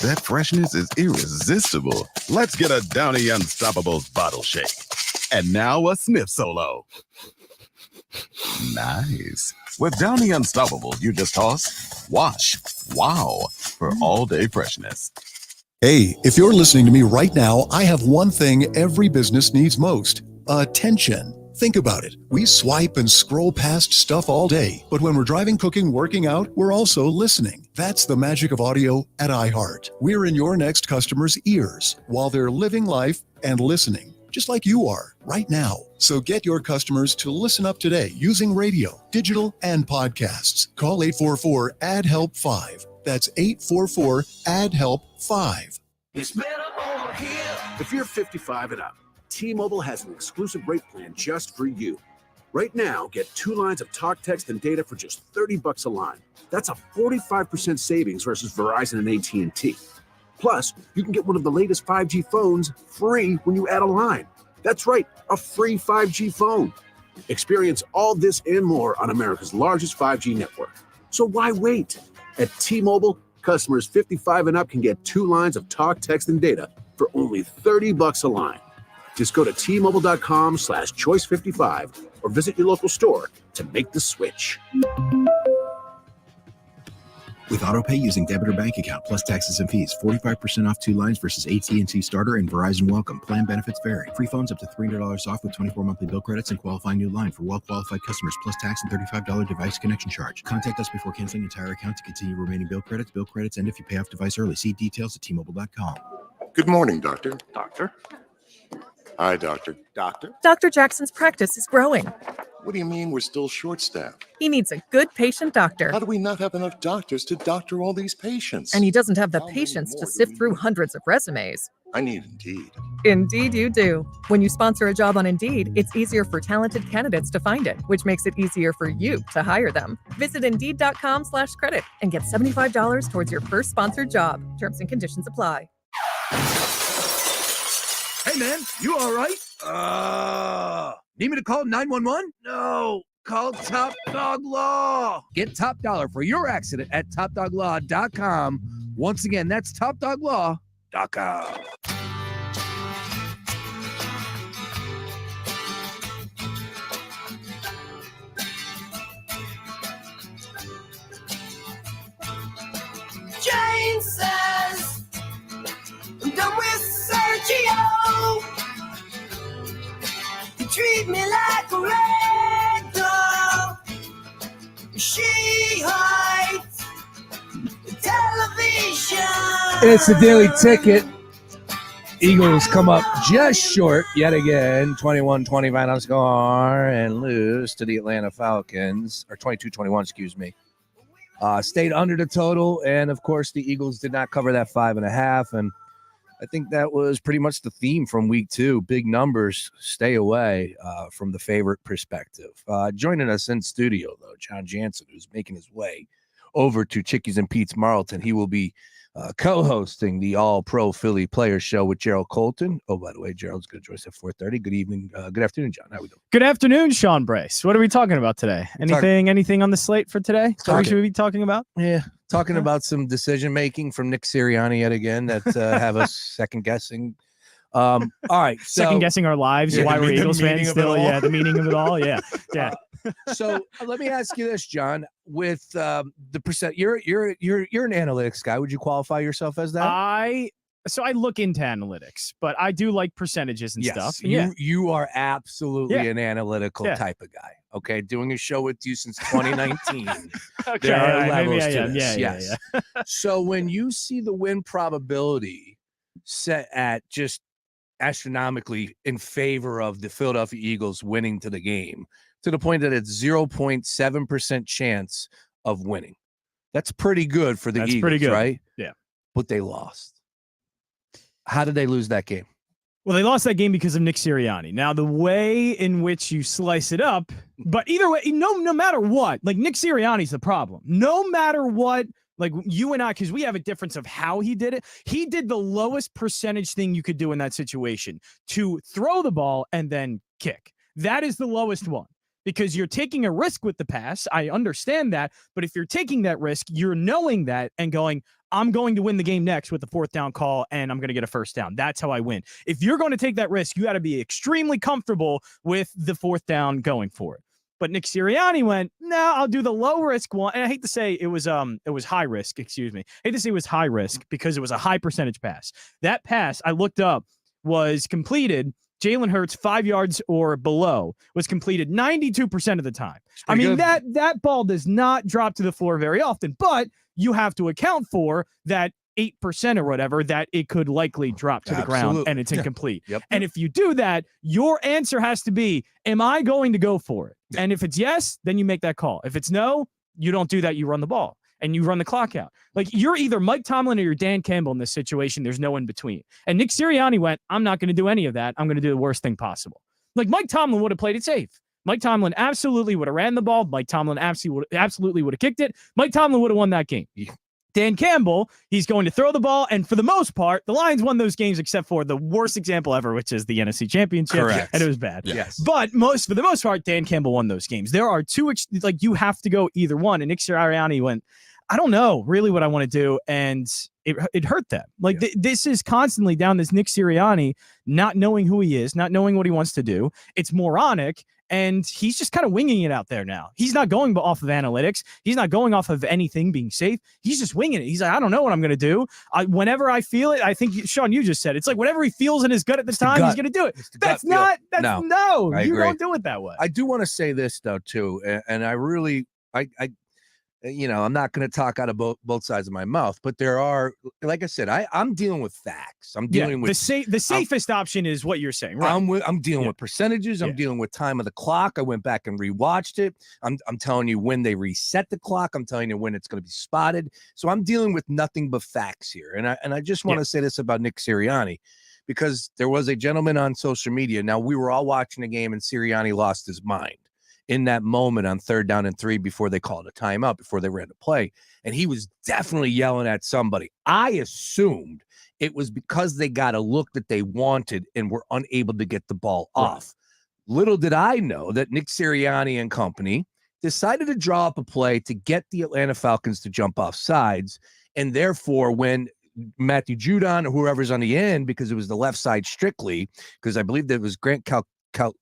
That freshness is irresistible. Let's get a Downy Unstoppables bottle shake. And now a sniff solo. Nice. With Downy Unstoppables, you just toss, wash, wow, for all day freshness. Hey, if you're listening to me right now, I have one thing every business needs most: attention. Think about it. We swipe and scroll past stuff all day, but when we're driving, cooking, working out, we're also listening. That's the magic of audio at iHeart. We're in your next customer's ears while they're living life and listening, just like you are right now. So get your customers to listen up today using radio, digital, and podcasts. Call 844-ADD-HELP-5. That's 844-ADD-HELP-5. It's better over here. If you're 55 and up, T-Mobile has an exclusive rate plan just for you. Right now, get 2 lines of talk, text, and data for just $30 a line. That's a 45% savings versus Verizon and AT&T. Plus, you can get one of the latest 5G phones free when you add a line. That's right, a free 5G phone. Experience all this and more on America's largest 5G network. So why wait? At T-Mobile, customers 55 and up can get 2 lines of talk, text, and data for only $30 a line. Just go to T-Mobile.com/choice55 or visit your local store to make the switch. With AutoPay using debit or bank account plus taxes and fees, 45% off 2 lines versus AT&T Starter and Verizon Welcome. Plan benefits vary. Free phones up to $300 off with 24 monthly bill credits and qualifying new line for well-qualified customers plus tax and $35 device connection charge. Contact us before canceling entire account to continue remaining bill credits, and if you pay off device early. See details at T-Mobile.com. Good morning, Doctor. Doctor? Hi, Doctor. Doctor? Dr. Jackson's practice is growing. What do you mean we're still short-staffed? He needs a good patient doctor. How do we not have enough doctors to doctor all these patients? And he doesn't have the patience to sift through hundreds of resumes. I need Indeed. Indeed you do. When you sponsor a job on Indeed, it's easier for talented candidates to find it, which makes it easier for you to hire them. Visit Indeed.com/credit and get $75 towards your first sponsored job. Terms and conditions apply. Hey, man, you all right? Need me to call 911? No, call Top Dog Law. Get top dollar for your accident at topdoglaw.com. Once again, that's topdoglaw.com. Jane says, I'm done with Sergio. You treat me like a rag doll. She hides the television. It's the Daily Ticket. Eagles come up just short yet again, 21-20 final score, and lose to the Atlanta Falcons, or 22-21, excuse me. Stayed under the total, and of course the Eagles did not cover that 5.5, and I think that was pretty much the theme from week 2. Big numbers, stay away from the favorite perspective. Joining us in studio, though, John Jansen, who's making his way over to Chickies and Pete's Marlton. He will be co-hosting the All-Pro Philly Players Show with Jerrold Colton. Oh, by the way, Gerald's going to join us at 4:30. Good evening. Good afternoon, John. How we doing? Good afternoon, Sean Brace. What are we talking about today? Anything on the slate for today that we should be talking about? Yeah, talking about some decision-making from Nick Sirianni yet again that have us second-guessing. All right. So, second-guessing our lives, why we're Eagles fans still. Yeah, the meaning of it all. Yeah. Yeah. So let me ask you this, John. With the percent, you're an analytics guy. Would you qualify yourself as that? I look into analytics, but I do like percentages and stuff. You are absolutely an analytical type of guy. Okay, doing a show with you since 2019. Okay, there are levels maybe I to am. this. Yeah. So when you see the win probability set at just astronomically in favor of the Philadelphia Eagles winning to the game, to the point that it's 0.7% chance of winning. That's pretty good for the Eagles, pretty good. Right? Yeah. But they lost. How did they lose that game? Well, they lost that game because of Nick Sirianni. Now, the way in which you slice it up, but either way, no matter what, like Nick Sirianni's the problem. No matter what, like you and I, because we have a difference of how he did it. He did the lowest percentage thing you could do in that situation, to throw the ball and then kick. That is the lowest one. Because you're taking a risk with the pass. I understand that. But if you're taking that risk, you're knowing that and going, I'm going to win the game next with the 4th down call, and I'm going to get a 1st down. That's how I win. If you're going to take that risk, you got to be extremely comfortable with the 4th down going for it. But Nick Sirianni went, no, I'll do the low risk one. And I hate to say it was high risk, excuse me. I hate to say it was high risk because it was a high percentage pass. That pass I looked up was completed. Jalen Hurts 5 yards or below was completed 92% of the time. I mean, that ball does not drop to the floor very often, but you have to account for that 8% or whatever that it could likely drop to the ground and it's incomplete. Yep. And if you do that, your answer has to be, am I going to go for it? And if it's yes, then you make that call. If it's no, you don't do that. You run the ball and you run the clock out. Like, you're either Mike Tomlin or you're Dan Campbell in this situation. There's no in between. And Nick Sirianni went, I'm not going to do any of that. I'm going to do the worst thing possible. Like, Mike Tomlin would have played it safe. Mike Tomlin absolutely would have ran the ball. Mike Tomlin absolutely would have kicked it. Mike Tomlin would have won that game. Dan Campbell, he's going to throw the ball, and for the most part, the Lions won those games except for the worst example ever, which is the NFC Championship. Correct. And it was bad. Yes. But for the most part, Dan Campbell won those games. There are two, you have to go either one, and Nick Sirianni went, I don't know really what I want to do, and it hurt them. Like, this is constantly down this Nick Sirianni not knowing who he is, not knowing what he wants to do. It's moronic, and he's just kind of winging it out there now. He's not going off of analytics. He's not going off of anything being safe. He's just winging it. He's like, I don't know what I'm going to do. Whenever I feel it, I think, Sean, you just said, it's like whatever he feels in his gut at the time, he's going to do it. That's not, no, I you agree. don't do it that way. I do want to say this, though, too, and I really, I'm not going to talk out of both sides of my mouth, but there are, like I said, I'm dealing with facts. I'm dealing with the safest option is what you're saying, right? I'm dealing with percentages. I'm dealing with time of the clock. I went back and rewatched it. I'm telling you when they reset the clock. I'm telling you when it's going to be spotted. So I'm dealing with nothing but facts here. And I just want to say this about Nick Sirianni, because there was a gentleman on social media. Now, we were all watching the game, and Sirianni lost his mind in that moment on 3rd down and 3 before they called a timeout, before they ran the play. And he was definitely yelling at somebody. I assumed it was because they got a look that they wanted and were unable to get the ball off. Little did I know that Nick Sirianni and company decided to draw up a play to get the Atlanta Falcons to jump off sides. And therefore, when Matthew Judon or whoever's on the end, because it was the left side strictly, because I believe that it was Grant who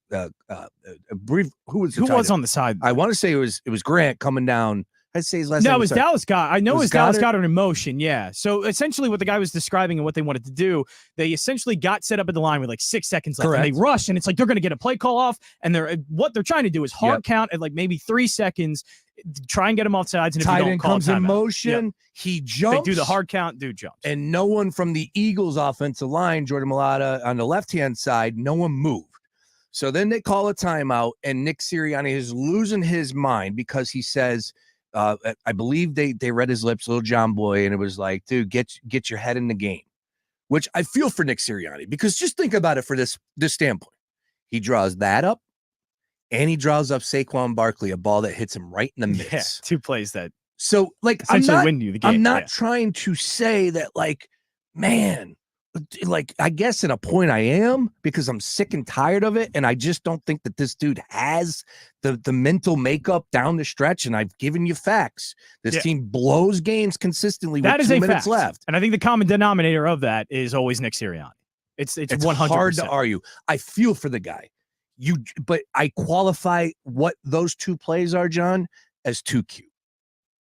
was on the side? I want to say it was Grant coming down. I'd say his last name. No, it was Dallas Goedert. I know it was Dallas Goedert? Goedert in motion. Yeah. So essentially, what the guy was describing and what they wanted to do, they essentially got set up at the line with like 6 seconds left, and they rushed, and it's like they're going to get a play call off, and what they're trying to do is hard count at like maybe 3 seconds, try and get him off sides, and if you don't call comes in motion, he jumps. They do the hard count, dude jumps, and no one from the Eagles offensive line, Jordan Mailata on the left hand side, no one moved. So then they call a timeout, and Nick Sirianni is losing his mind because he says, I believe they read his lips, little John Boy, and it was like, dude, get your head in the game, which I feel for Nick Sirianni, because just think about it for this standpoint. He draws that up, and he draws up Saquon Barkley, a ball that hits him right in the midst. Yeah, 2 plays that. So, like, essentially win you the game. I'm not trying to say that, like, man, like, I guess in a point I am, because I'm sick and tired of it, and I just don't think that this dude has the mental makeup down the stretch, and I've given you facts. This team blows games consistently with 2 minutes left. And I think the common denominator of that is always Nick Sirianni. It's 100%. Hard to argue. I feel for the guy. But I qualify what those 2 plays are, John, as too cute.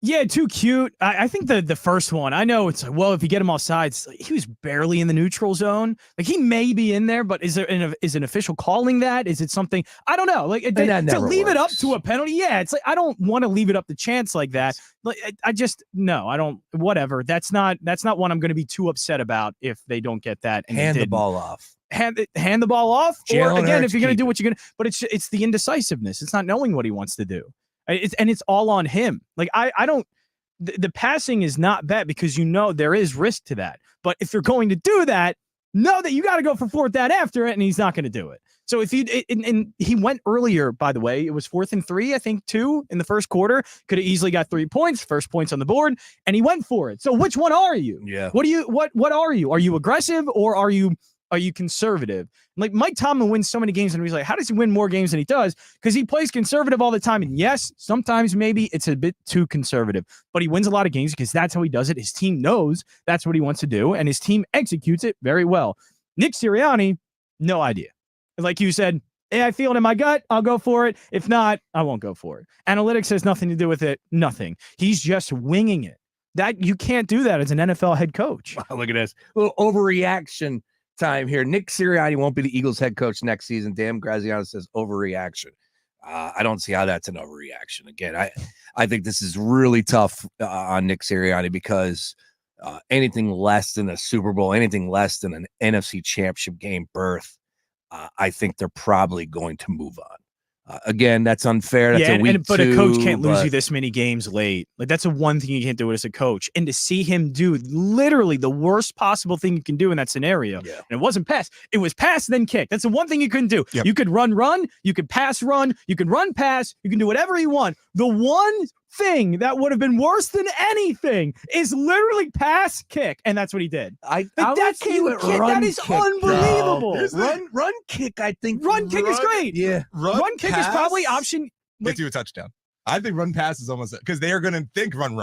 Yeah, too cute. I think the first one, I know it's like, well, if you get him off sides, like, he was barely in the neutral zone. Like, he may be in there, but is an official calling that? Is it something? I don't know. Like, to leave it up to a penalty, yeah, it's like, I don't want to leave it up to chance like that. Like, I don't. Whatever. That's not one I'm going to be too upset about if they don't get that. And hand the ball off. Hand the ball off. Jalen or again, Hurts, if you're going to do what you're going to, but it's the indecisiveness. It's not knowing what he wants to do. It's all on him. Like, I don't, the passing is not bad because there is risk to that. But if you're going to do that, know that you got to go for 4th down after it, and he's not going to do it. So if and he went earlier, by the way, it was 4th and 3, I think 2 in the first quarter, could have easily got 3 points, first points on the board, and he went for it. So which one are you? Yeah. What are you? Are you aggressive or are you conservative? Like, Mike Tomlin wins so many games, and he's like, how does he win more games than he does? Because he plays conservative all the time. And yes, sometimes maybe it's a bit too conservative, but he wins a lot of games because that's how he does it. His team knows that's what he wants to do, and his team executes it very well. Nick Sirianni, no idea. Like you said, I feel it in my gut, I'll go for it. If not, I won't go for it. Analytics has nothing to do with it. Nothing. He's just winging it. That you can't do that as an NFL head coach. Wow, look at this. A little overreaction time here. Nick Sirianni won't be the Eagles head coach next season. Dan Graziano says overreaction. I don't see how that's an overreaction. Again, I think this is really tough on Nick Sirianni because anything less than a Super Bowl, anything less than an NFC Championship game berth, I think they're probably going to move on. Again, that's unfair. That's a week but two, a coach can't lose you this many games late. Like that's the one thing you can't do as a coach. And to see him do literally the worst possible thing you can do in that scenario. Yeah. And it wasn't pass. It was pass, then kick. That's the one thing you couldn't do. Yep. You could run, you could pass, you can run, pass, you can do whatever you want. The one thing that would have been worse than anything is literally pass, kick. And that's what he did. That is unbelievable. Run kick, I think. Run kick is great. Yeah. Run kick is probably option. Gets you a touchdown. I think run pass is almost because they are going to think run.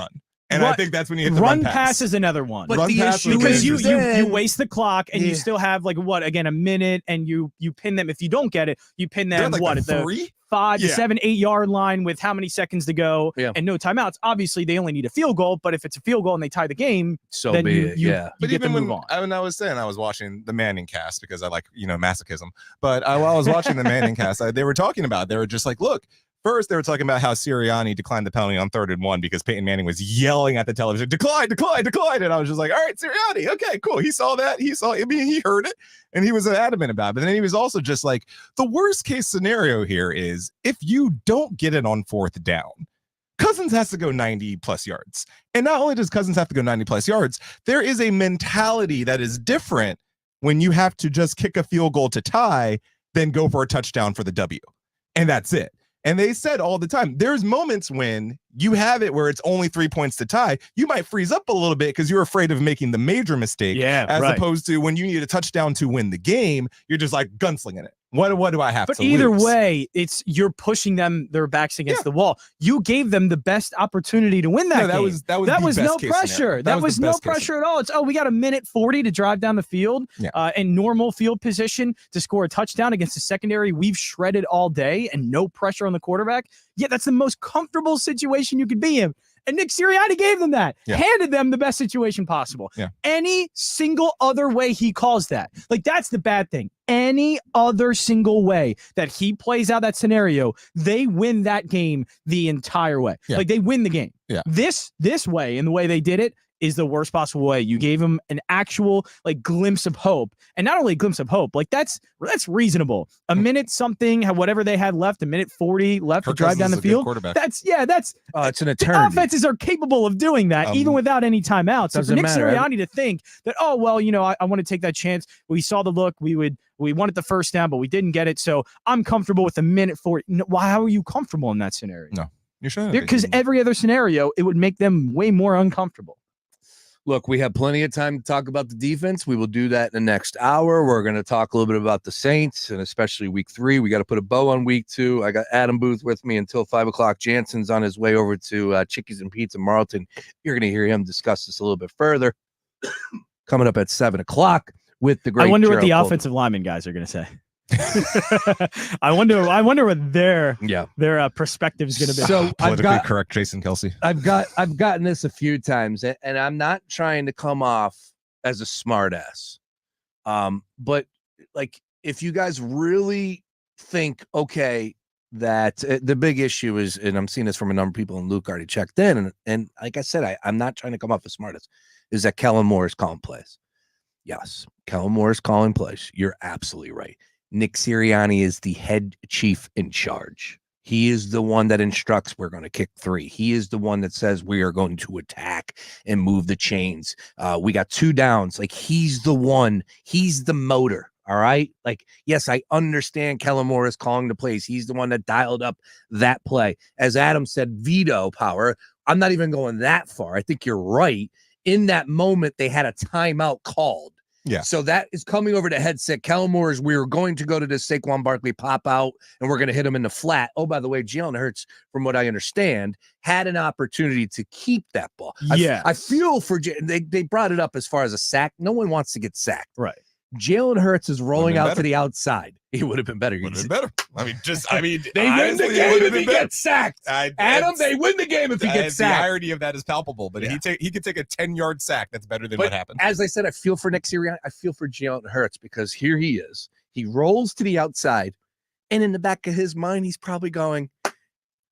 And I think that's when you hit the run pass is another one. But run the pass issue because is you waste the clock and you still have like a minute and you pin them. If you don't get it, you pin them like at the 3, 5 to 7, 8 yard line with how many seconds to go and no timeouts. Obviously, they only need a field goal, but if it's a field goal and they tie the game, so then be you, it. you, Yeah. you But get even to move on. when I was saying I was watching the Manning cast because I like, masochism. But while I was watching the Manning cast, they were talking about, they were just like, look, first they were talking about how Sirianni declined the penalty on 3rd and 1 because Peyton Manning was yelling at the television, decline. And I was just like, all right, Sirianni, okay, cool. He saw that. He heard it and he was adamant about it. But then he was also just like, the worst case scenario here is if you don't get it on 4th down, Cousins has to go 90 plus yards. And not only does Cousins have to go 90 plus yards, there is a mentality that is different when you have to just kick a field goal to tie than go for a touchdown for the W. And that's it. And they said all the time, there's moments when you have it where it's only 3 points to tie. You might freeze up a little bit because you're afraid of making the major mistake. As opposed to when you need a touchdown to win the game, you're just like gunslinging it. What do I have to lose? But either way, it's you're pushing their backs against the wall. You gave them the best opportunity to win that game. That was no pressure. That was no pressure at all. It's we got a minute 40 to drive down the field in normal field position to score a touchdown against the secondary we've shredded all day and no pressure on the quarterback. Yeah, that's the most comfortable situation you could be in. And Nick Sirianni gave them that, handed them the best situation possible. Any single other way he calls that, like that's the bad thing. Any other single way that he plays out that scenario, they win that game the entire way. Like they win the game. This way and the way they did it is the worst possible way. You gave him an actual glimpse of hope, and not only a glimpse of hope, that's reasonable. A minute something, whatever they had left, a minute 40 left to drive down the field. That's it's an eternity. The offenses are capable of doing that even without any timeouts. So for Nick Sirianni to think that, I want to take that chance. We saw the look. We wanted the first down, but we didn't get it. So I'm comfortable with a minute 40. How are you comfortable in that scenario? No, you shouldn't. Because every other scenario, it would make them way more uncomfortable. Look, we have plenty of time to talk about the defense. We will do that in the next hour. We're going to talk a little bit about the Saints and especially week 3. We got to put a bow on week 2. I got Adam Booth with me until 5 o'clock. Jansen's on his way over to Chickies and Pizza Marlton. You're going to hear him discuss this a little bit further. Coming up at 7 o'clock with the great I wonder Jerrold what the Colton. offensive lineman guys are going to say. I wonder what their perspective is going to be. So politically correct Jason Kelsey. I've gotten this a few times, and I'm not trying to come off as a smartass. But if you guys really think, that the big issue is, and I'm seeing this from a number of people, and Luke already checked in, and like I said, I'm not trying to come off as smartass, is that Kellen Moore is calling plays. Yes, Kellen Moore is calling plays. You're absolutely right. Nick Sirianni is the head chief in charge. He is the one that instructs we're going to kick 3. He is the one that says we are going to attack and move the chains. We got 2 downs. He's the one. He's the motor. All right. Yes, I understand Kellen Moore is calling the plays. He's the one that dialed up that play. As Adam said, veto power. I'm not even going that far. I think you're right. In that moment, they had a timeout called. Yeah. So that is coming over to headset. Kellen Moore is, we were going to go to this Saquon Barkley pop out and we're going to hit him in the flat. Oh, by the way, Jalen Hurts, from what I understand, had an opportunity to keep that ball. Yeah. I feel for, they brought it up as far as a sack. No one wants to get sacked. Right. Jalen Hurts is rolling out better. to the outside, he would have been better. Would have been better. I mean, they win the honestly, it game would have if he been better. gets sacked. Adam, they win the game if he gets The sacked. irony of that is palpable, but he could take a 10-yard sack. That's better than But what happened. as I said, I feel for Nick Sirianni. I feel for Jalen Hurts because here he is. He rolls to the outside, and in the back of his mind, he's probably going,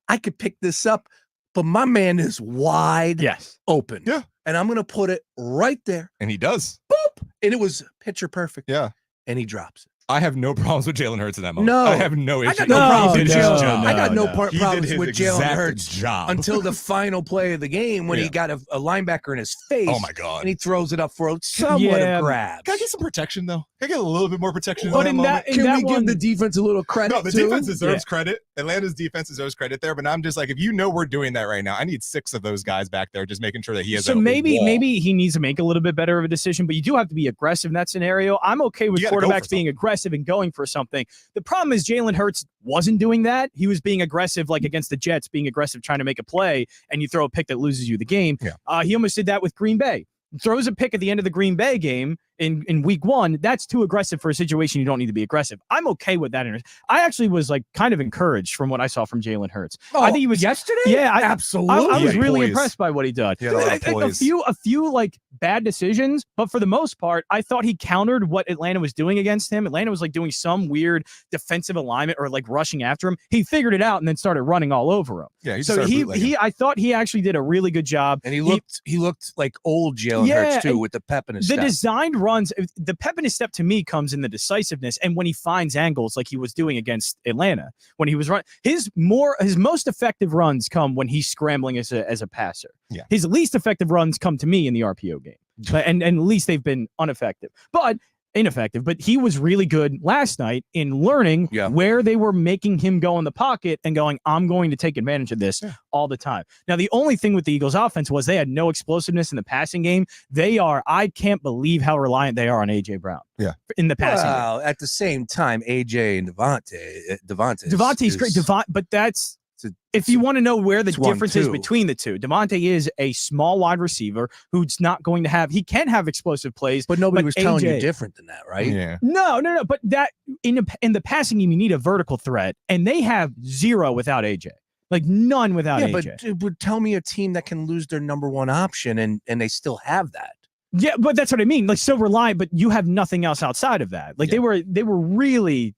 I could pick this up, but my man is wide open. Yeah. And I'm going to put it right there. And he does. Boop. And it was picture perfect. Yeah. And he drops it. I have no problems with Jalen Hurts in that moment. No. I have no issue. I got no problems with Jalen. job. I got no He did problems his with Jalen exact Hurts job. until the final play of the game when he got a linebacker in his face. Oh, my God. And he throws it up for somewhat a grab. Can I get some protection, though? Can I get a little bit more protection But in that moment? Can we give the defense a little credit? No, the too? defense deserves credit. Atlanta's defense deserves credit there, but I'm just like, if you know we're doing that right now, I need 6 of those guys back there just making sure that he has So maybe he needs to make a little bit better of a decision, but you do have to be aggressive in that scenario. I'm okay with You gotta go for quarterbacks being aggressive and going for something. The problem is Jalen Hurts wasn't doing that. He was being aggressive, like against the Jets, being aggressive, trying to make a play, and you throw a pick that loses you the game. Yeah. He almost did that with Green Bay. Throws a pick at the end of the Green Bay game in week 1. That's too aggressive for a situation you don't need to be aggressive. I'm okay with that. I actually was like kind of encouraged from what I saw from Jalen Hurts. Oh, I think he was yesterday. Yeah, absolutely. I was really poise. impressed by what he did. He had a lot of poise. A few like bad decisions, but for the most part, I thought he countered what Atlanta was doing against him. Atlanta was like doing some weird defensive alignment or like rushing after him. He figured it out and then started running all over him. Yeah, I thought he actually did a really good job. And he looked like old Jalen Hurts too, with the pep in his the step. designed runs, the pep in his step to me comes in the decisiveness and when he finds angles like he was doing against Atlanta when he was running. His most effective runs come when he's scrambling as a passer. Yeah. His least effective runs come to me in the RPO game, and at least they've been ineffective. But he was really good last night in learning where they were making him go in the pocket and going, I'm going to take advantage of this all the time. Now, the only thing with the Eagles offense was they had no explosiveness in the passing game. I can't believe how reliant they are on A.J. Brown. Yeah. In the passing game. Well, at the same time, A.J. and Devontae's great. But that's if you want to know where the difference is between the two. Devontae is a small wide receiver who's not going to have. He can have explosive plays, but nobody was telling AJ, you different than that, right? Yeah. No. But that in the passing game, you need a vertical threat, and they have zero without AJ. Like none without AJ. But tell me a team that can lose their number one option and they still have that. Yeah, but that's what I mean. Like so reliant, but you have nothing else outside of that. Like they were really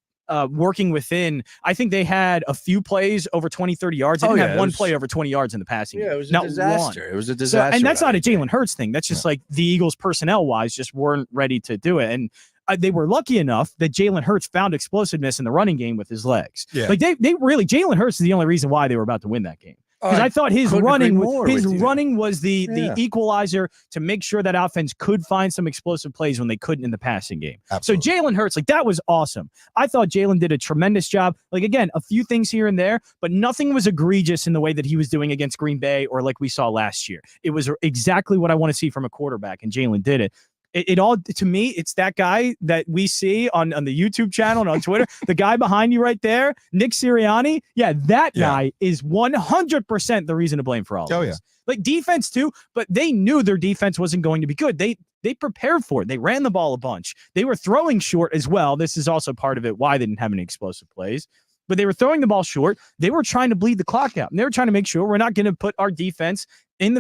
working within. I think they had a few plays over 20, 30 yards. They didn't have one play over 20 yards in the passing game. Yeah, it was a not disaster. One. It was a disaster. And that's not a Jalen Hurts thing. That's just like the Eagles personnel-wise just weren't ready to do it. And they were lucky enough that Jalen Hurts found explosiveness in the running game with his legs. Yeah. Like they really, Jalen Hurts is the only reason why they were about to win that game. Because I thought his running was the equalizer to make sure that offense could find some explosive plays when they couldn't in the passing game. Absolutely. So Jalen Hurts, like that was awesome. I thought Jalen did a tremendous job. Like again, a few things here and there, but nothing was egregious in the way that he was doing against Green Bay or like we saw last year. It was exactly what I want to see from a quarterback, and Jalen did it. It all, to me, it's that guy that we see on the YouTube channel and on Twitter, the guy behind you right there, Nick Sirianni. Yeah, that guy is 100% the reason to blame for all of this. Like defense too, but they knew their defense wasn't going to be good. They prepared for it. They ran the ball a bunch. They were throwing short as well. This is also part of it why they didn't have any explosive plays. But they were throwing the ball short. They were trying to bleed the clock out. And they were trying to make sure we're not going to put our defense on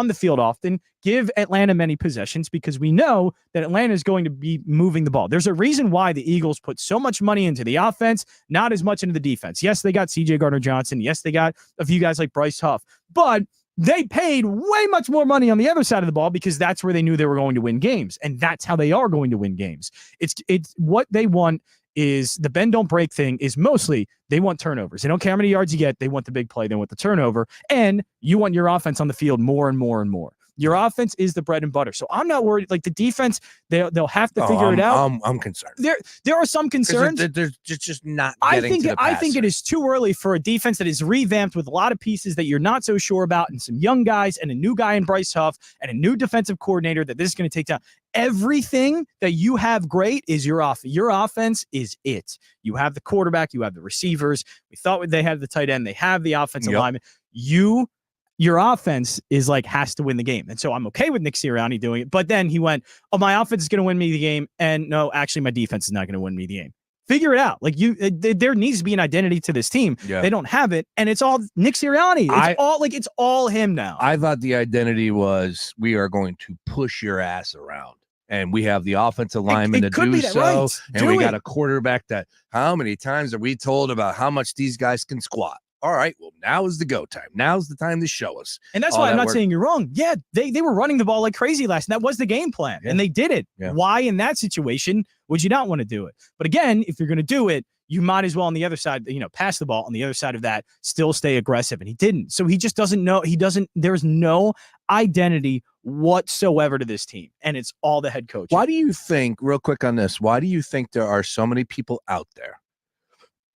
the field often, give Atlanta many possessions because we know that Atlanta is going to be moving the ball. There's a reason why the Eagles put so much money into the offense, not as much into the defense. Yes, they got C.J. Gardner-Johnson. Yes, they got a few guys like Bryce Huff. But they paid way much more money on the other side of the ball because that's where they knew they were going to win games. And that's how they are going to win games. It's what they want. Is the bend don't break thing is mostly they want turnovers. They don't care how many yards you get. They want the big play. They want the turnover. And you want your offense on the field more and more and more. Your offense is the bread and butter. So I'm not worried. Like the defense, they'll have to figure it out. I'm concerned. There are some concerns. They're just not I getting to the passer. think it is too early for a defense that is revamped with a lot of pieces that you're not so sure about and some young guys and a new guy in Bryce Huff and a new defensive coordinator that this is going to take time. Everything that you have great is your offense. Your offense is it. You have the quarterback. You have the receivers. We thought they had the tight end. They have the offensive lineman. You your offense is like has to win the game. And so I'm okay with Nick Sirianni doing it. But then he went, oh, my offense is going to win me the game. And no, actually, my defense is not going to win me the game. Figure it out. Like there needs to be an identity to this team. Yeah. They don't have it. And it's all Nick Sirianni. It's all him now. I thought the identity was we are going to push your ass around. And we have the offensive lineman to do so. Right. And we got a quarterback that how many times are we told about how much these guys can squat? All right, well, now is the go time. Now's the time to show us. And that's why I'm not saying you're wrong. Yeah, they were running the ball like crazy last night. That was the game plan, and they did it. Yeah. Why in that situation would you not want to do it? But again, if you're going to do it, you might as well on the other side, pass the ball on the other side of that, still stay aggressive. And he didn't. So he just doesn't know. There's no identity whatsoever to this team. And it's all the head coach. Why do you think, real quick on this, why do you think there are so many people out there?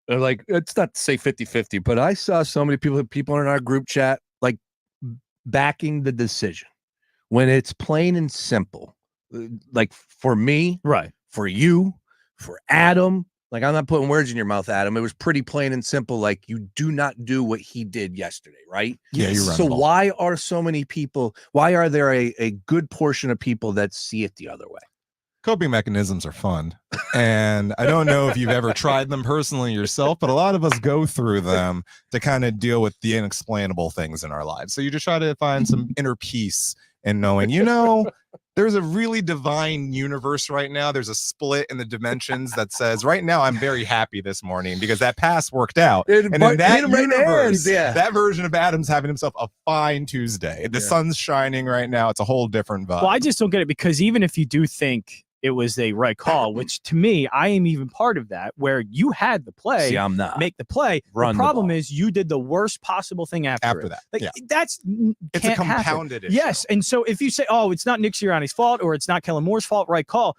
They're like, it's not to say 50-50, but I saw so many people in our group chat, like backing the decision when it's plain and simple. Like for me, right? For you, for Adam, like I'm not putting words in your mouth, Adam. It was pretty plain and simple. Like you do not do what he did yesterday, right? Yeah, you're right. So why are so many people, why are there a good portion of people that see it the other way? Coping mechanisms are fun. And I don't know if you've ever tried them personally yourself, but a lot of us go through them to kind of deal with the inexplainable things in our lives. So you just try to find some inner peace in knowing, there's a really divine universe right now. There's a split in the dimensions that says right now I'm very happy this morning because that pass worked out. And in that universe, that version of Adam's having himself a fine Tuesday. The sun's shining right now. It's a whole different vibe. Well, I just don't get it because even if you do think it was a right call, which to me, I am even part of that, where you had the play. See, I'm not. Make the play. Run the problem is you did the worst possible thing after that. Like, yeah. It's a compounded issue. Yes. And so if you say, oh, it's not Nick Sirianni's fault or it's not Kellen Moore's fault, right call.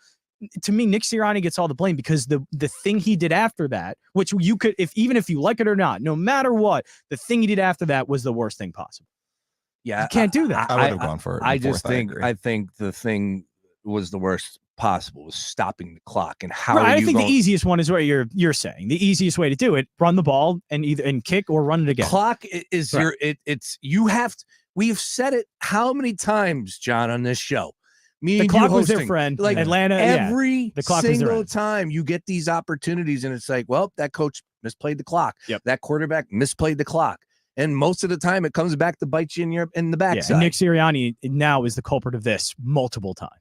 To me, Nick Sirianni gets all the blame because the thing he did after that, which you could, even if you like it or not, no matter what, the thing he did after that was the worst thing possible. Yeah. You can't do that. I would have gone for it. I think the thing was the worst possible was stopping the clock. And how I think the easiest one is what you're saying. The easiest way to do it, run the ball and kick or run it again. Clock is we've said it how many times, John, on this show. The clock was their friend. Like Atlanta, every the clock single time you get these opportunities, and it's like, well, that coach misplayed the clock. Yep. That quarterback misplayed the clock. And most of the time, it comes back to bite you in the backside. And Nick Sirianni now is the culprit of this multiple times.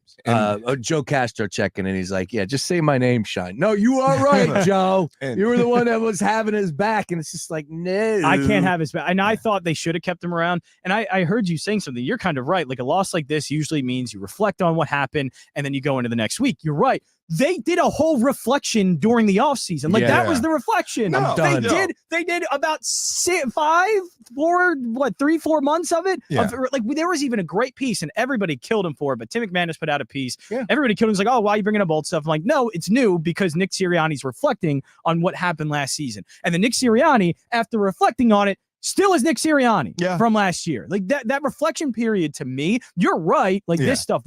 Joe Castro checking in. He's like, yeah, just say my name, Shine. No, you are right, Joe. You were the one that was having his back. And it's just like, no. I can't have his back. And I thought they should have kept him around. And I heard you saying something. You're kind of right. Like a loss like this usually means you reflect on what happened and then you go into the next week. You're right. They did a whole reflection during the offseason. Like that was the reflection. I'm done. They did about 3-4 months of it. Yeah. There was even a great piece and everybody killed him for it. But Tim McManus put out a piece. Yeah. Everybody killed him. He's like, oh, why are you bringing up old stuff? I'm like, no, it's new because Nick Sirianni's reflecting on what happened last season. And then Nick Sirianni, after reflecting on it, still is Nick Sirianni from last year. Like that reflection period to me, you're right. Like this stuff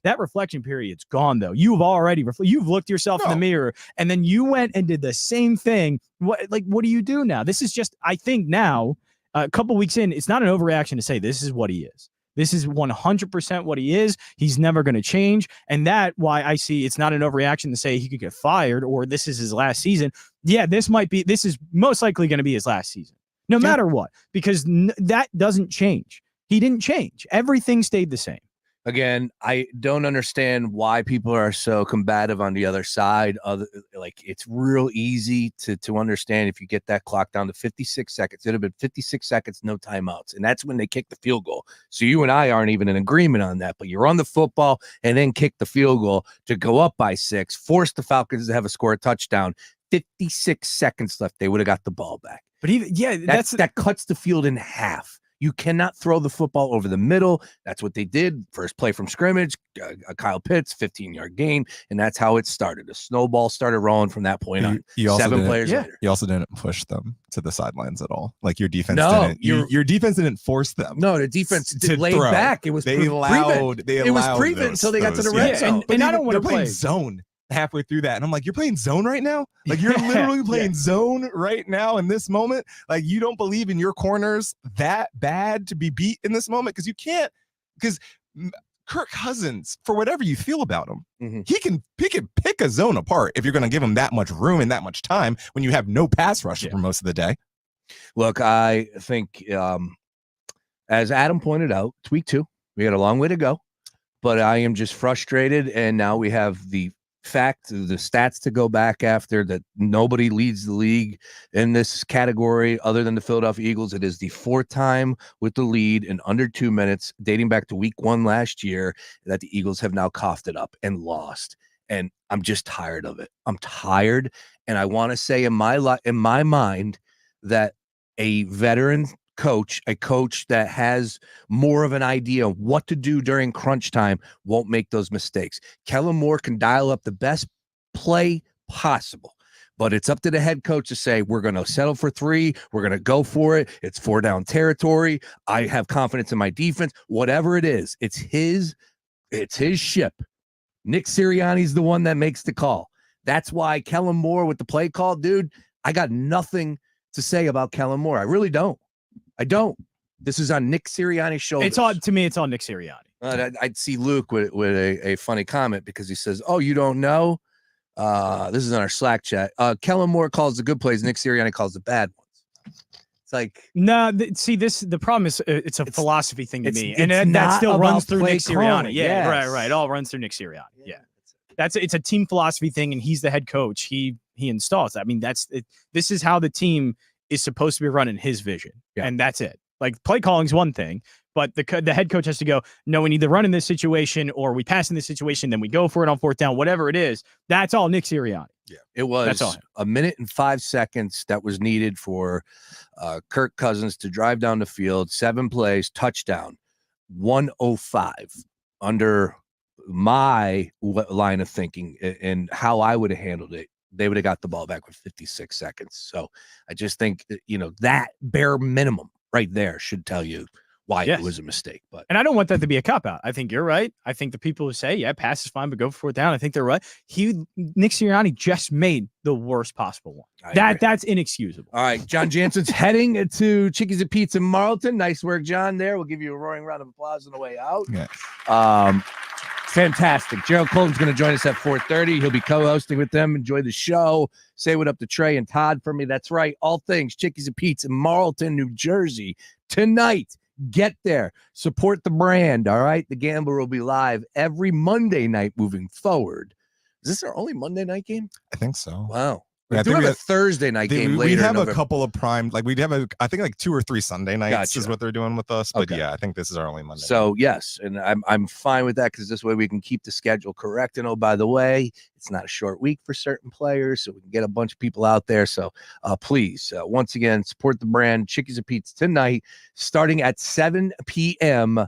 that reflection period's gone though. You've already you've looked yourself in the mirror and then you went and did the same thing. What do you do now? This is just, I think now, a couple weeks in, it's not an overreaction to say this is what he is. This is 100% what he is. He's never going to change. And that's why I see it's not an overreaction to say he could get fired or this is his last season. Yeah, this is most likely going to be his last season. No matter what, because that doesn't change. He didn't change. Everything stayed the same. Again, I don't understand why people are so combative on the other side. It's real easy to understand if you get that clock down to 56 seconds. It'd have been 56 seconds, no timeouts. And that's when they kick the field goal. So you and I aren't even in agreement on that. But you're on the football and then kick the field goal to go up by 6, force the Falcons to have a score a touchdown. 56 seconds left. They would have got the ball back. But even that cuts the field in half. You cannot throw the football over the middle. That's what they did. First play from scrimmage, Kyle Pitts, 15-yard gain, and that's how it started. A snowball started rolling from that point on. 7 players later. You also didn't push them to the sidelines at all. Like your defense didn't. Your defense didn't force them. No, the defense laid back. It was It was prevent until they got to the red zone. And I don't want to play play zone. halfway through that. And I'm like, you're playing zone right now? Like, you're literally playing zone right now in this moment? Like, you don't believe in your corners that bad to be beat in this moment? Because you can't, because Kirk Cousins, for whatever you feel about him, he can pick a zone apart if you're going to give him that much room and that much time when you have no pass rusher for most of the day. Look, I think, as Adam pointed out, it's week 2. We got a long way to go, but I am just frustrated. And now we have the stats to go back after that. Nobody leads the league in this category other than the Philadelphia Eagles. It is the 4th time with the lead in under 2 minutes, dating back to week 1 last year, that the Eagles have now coughed it up and lost. And I'm just tired of it. I'm tired. And I want to say in my mind that a veteran coach, a coach that has more of an idea of what to do during crunch time, won't make those mistakes. Kellen Moore can dial up the best play possible, but it's up to the head coach to say, we're going to settle for 3. We're going to go for it. It's 4 down territory. I have confidence in my defense. Whatever it is, it's his ship. Nick Sirianni's the one that makes the call. That's why Kellen Moore with the play call, dude, I got nothing to say about Kellen Moore. I really don't. I don't. This is on Nick Sirianni's shoulders. It's on Nick Sirianni. I'd see Luke with a funny comment because he says, "Oh, you don't know." This is on our Slack chat. Kellen Moore calls the good plays. Nick Sirianni calls the bad ones. It's like, no. The problem is it's a philosophy thing to me, and that still runs through Nick Sirianni. Yeah, right. It all runs through Nick Sirianni. Yeah. It's a team philosophy thing, and he's the head coach. He installs that. I mean, this is how the team is supposed to be running his vision, and that's it. Like, play calling is one thing, but the head coach has to go, no, we need to run in this situation, or we pass in this situation, then we go for it on 4th down, whatever it is. That's all Nick Sirianni. Yeah, it was a minute and 5 seconds that was needed for Kirk Cousins to drive down the field, 7 plays, touchdown, 105 under my line of thinking and how I would have handled it. They would have got the ball back with 56 seconds. So I just think, that bare minimum right there should tell you why it was a mistake. And I don't want that to be a cop-out. I think you're right. I think the people who say, pass is fine, but go for 4th down, I think they're right. Nick Sirianni just made the worst possible one. That's inexcusable. All right, John Jansen's heading to Chickies and Pizza Marlton. Nice work, John, there. We'll give you a roaring round of applause on the way out. Yeah. Fantastic. Jerrold Colton's going to join us at 4:30. He'll be co-hosting with them. Enjoy the show. Say what up to Trey and Todd for me. That's right. All things Chickies and Pizza, Marlton, New Jersey. Tonight, get there. Support the brand, all right? The Gambler will be live every Monday night moving forward. Is this our only Monday night game? I think so. Wow. Yeah, We do have a Thursday night game later. We have in November. a couple of prime, we'd have I think 2 or 3 Sunday nights Gotcha. is what they're doing with us. But Okay. yeah, I think this is our only Monday. So yes, and I'm fine with that because this way we can keep the schedule correct. And oh, by the way, it's not a short week for certain players, so we can get a bunch of people out there. So please, once again, support the brand. Chickies and Pizza tonight, starting at 7 p.m.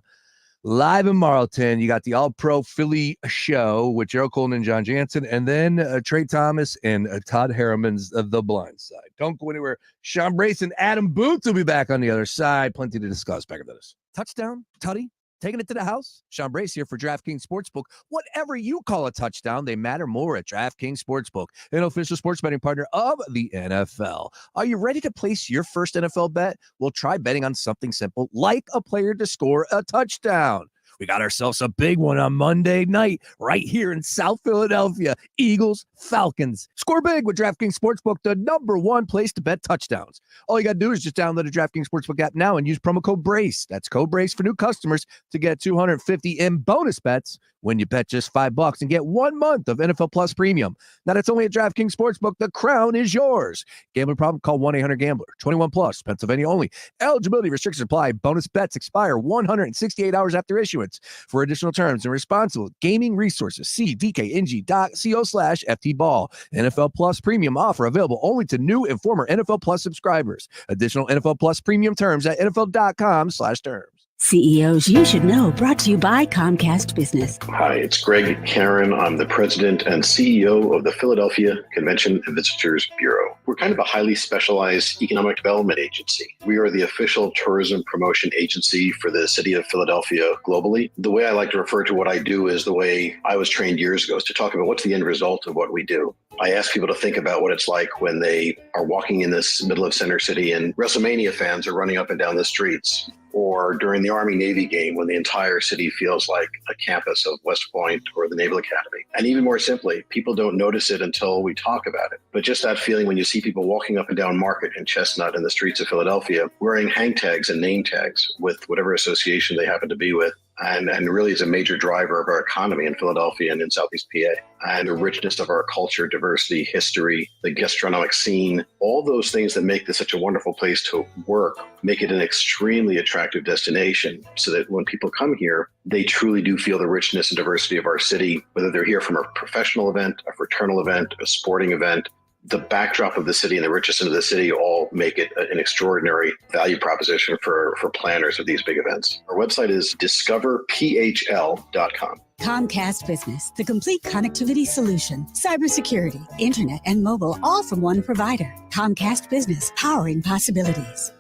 live in Marlton. You got the All-Pro Philly show with Jerrold Colton and John Jansen, and then Trey Thomas and Todd Harriman's The Blind Side. Don't go anywhere. Sean Brace and Adam Booth will be back on the other side. Plenty to discuss. Back after this. Touchdown, Tutty. Taking it to the house. Sean Brace here for DraftKings Sportsbook. Whatever you call a touchdown, they matter more at DraftKings Sportsbook, an official sports betting partner of the NFL. Are you ready to place your first NFL bet? Well, try betting on something simple like a player to score a touchdown. We got ourselves a big one on Monday night right here in South Philadelphia. Eagles, Falcons. Score big with DraftKings Sportsbook, the #1 place to bet touchdowns. All you got to do is just download the DraftKings Sportsbook app now and use promo code BRACE. That's code BRACE for new customers to get $250 in bonus bets when you bet just $5 and get 1 month of NFL Plus Premium. Now, that's only at DraftKings Sportsbook. The crown is yours. Gambling problem? Call 1-800-GAMBLER. 21 plus, Pennsylvania only. Eligibility restrictions apply. Bonus bets expire 168 hours after issuance. For additional terms and responsible gaming resources, see dkng.co/ftball. NFL Plus Premium offer available only to new and former NFL Plus subscribers. Additional NFL Plus Premium terms at NFL.com/terms. CEOs you should know, brought to you by Comcast Business. Hi, it's Greg Karen. I'm the president and CEO of the Philadelphia Convention and Visitors Bureau. We're kind of a highly specialized economic development agency. We are the official tourism promotion agency for the city of Philadelphia globally. The way I like to refer to what I do is the way I was trained years ago, is to talk about what's the end result of what we do. I ask people to think about what it's like when they are walking in this middle of Center City and WrestleMania fans are running up and down the streets, or during the Army-Navy game when the entire city feels like a campus of West Point or the Naval Academy. And even more simply, people don't notice it until we talk about it. But just that feeling when you see people walking up and down Market and Chestnut in the streets of Philadelphia, wearing hang tags and name tags with whatever association they happen to be with, and really is a major driver of our economy in Philadelphia and in Southeast PA. And the richness of our culture, diversity, history, the gastronomic scene, all those things that make this such a wonderful place to work, make it an extremely attractive destination, so that when people come here, they truly do feel the richness and diversity of our city, whether they're here from a professional event, a fraternal event, a sporting event. The backdrop of the city and the richness of the city all make it an extraordinary value proposition for planners of these big events. Our website is discoverphl.com. Comcast Business, the complete connectivity solution, cybersecurity, internet, and mobile, all from one provider. Comcast Business, powering possibilities.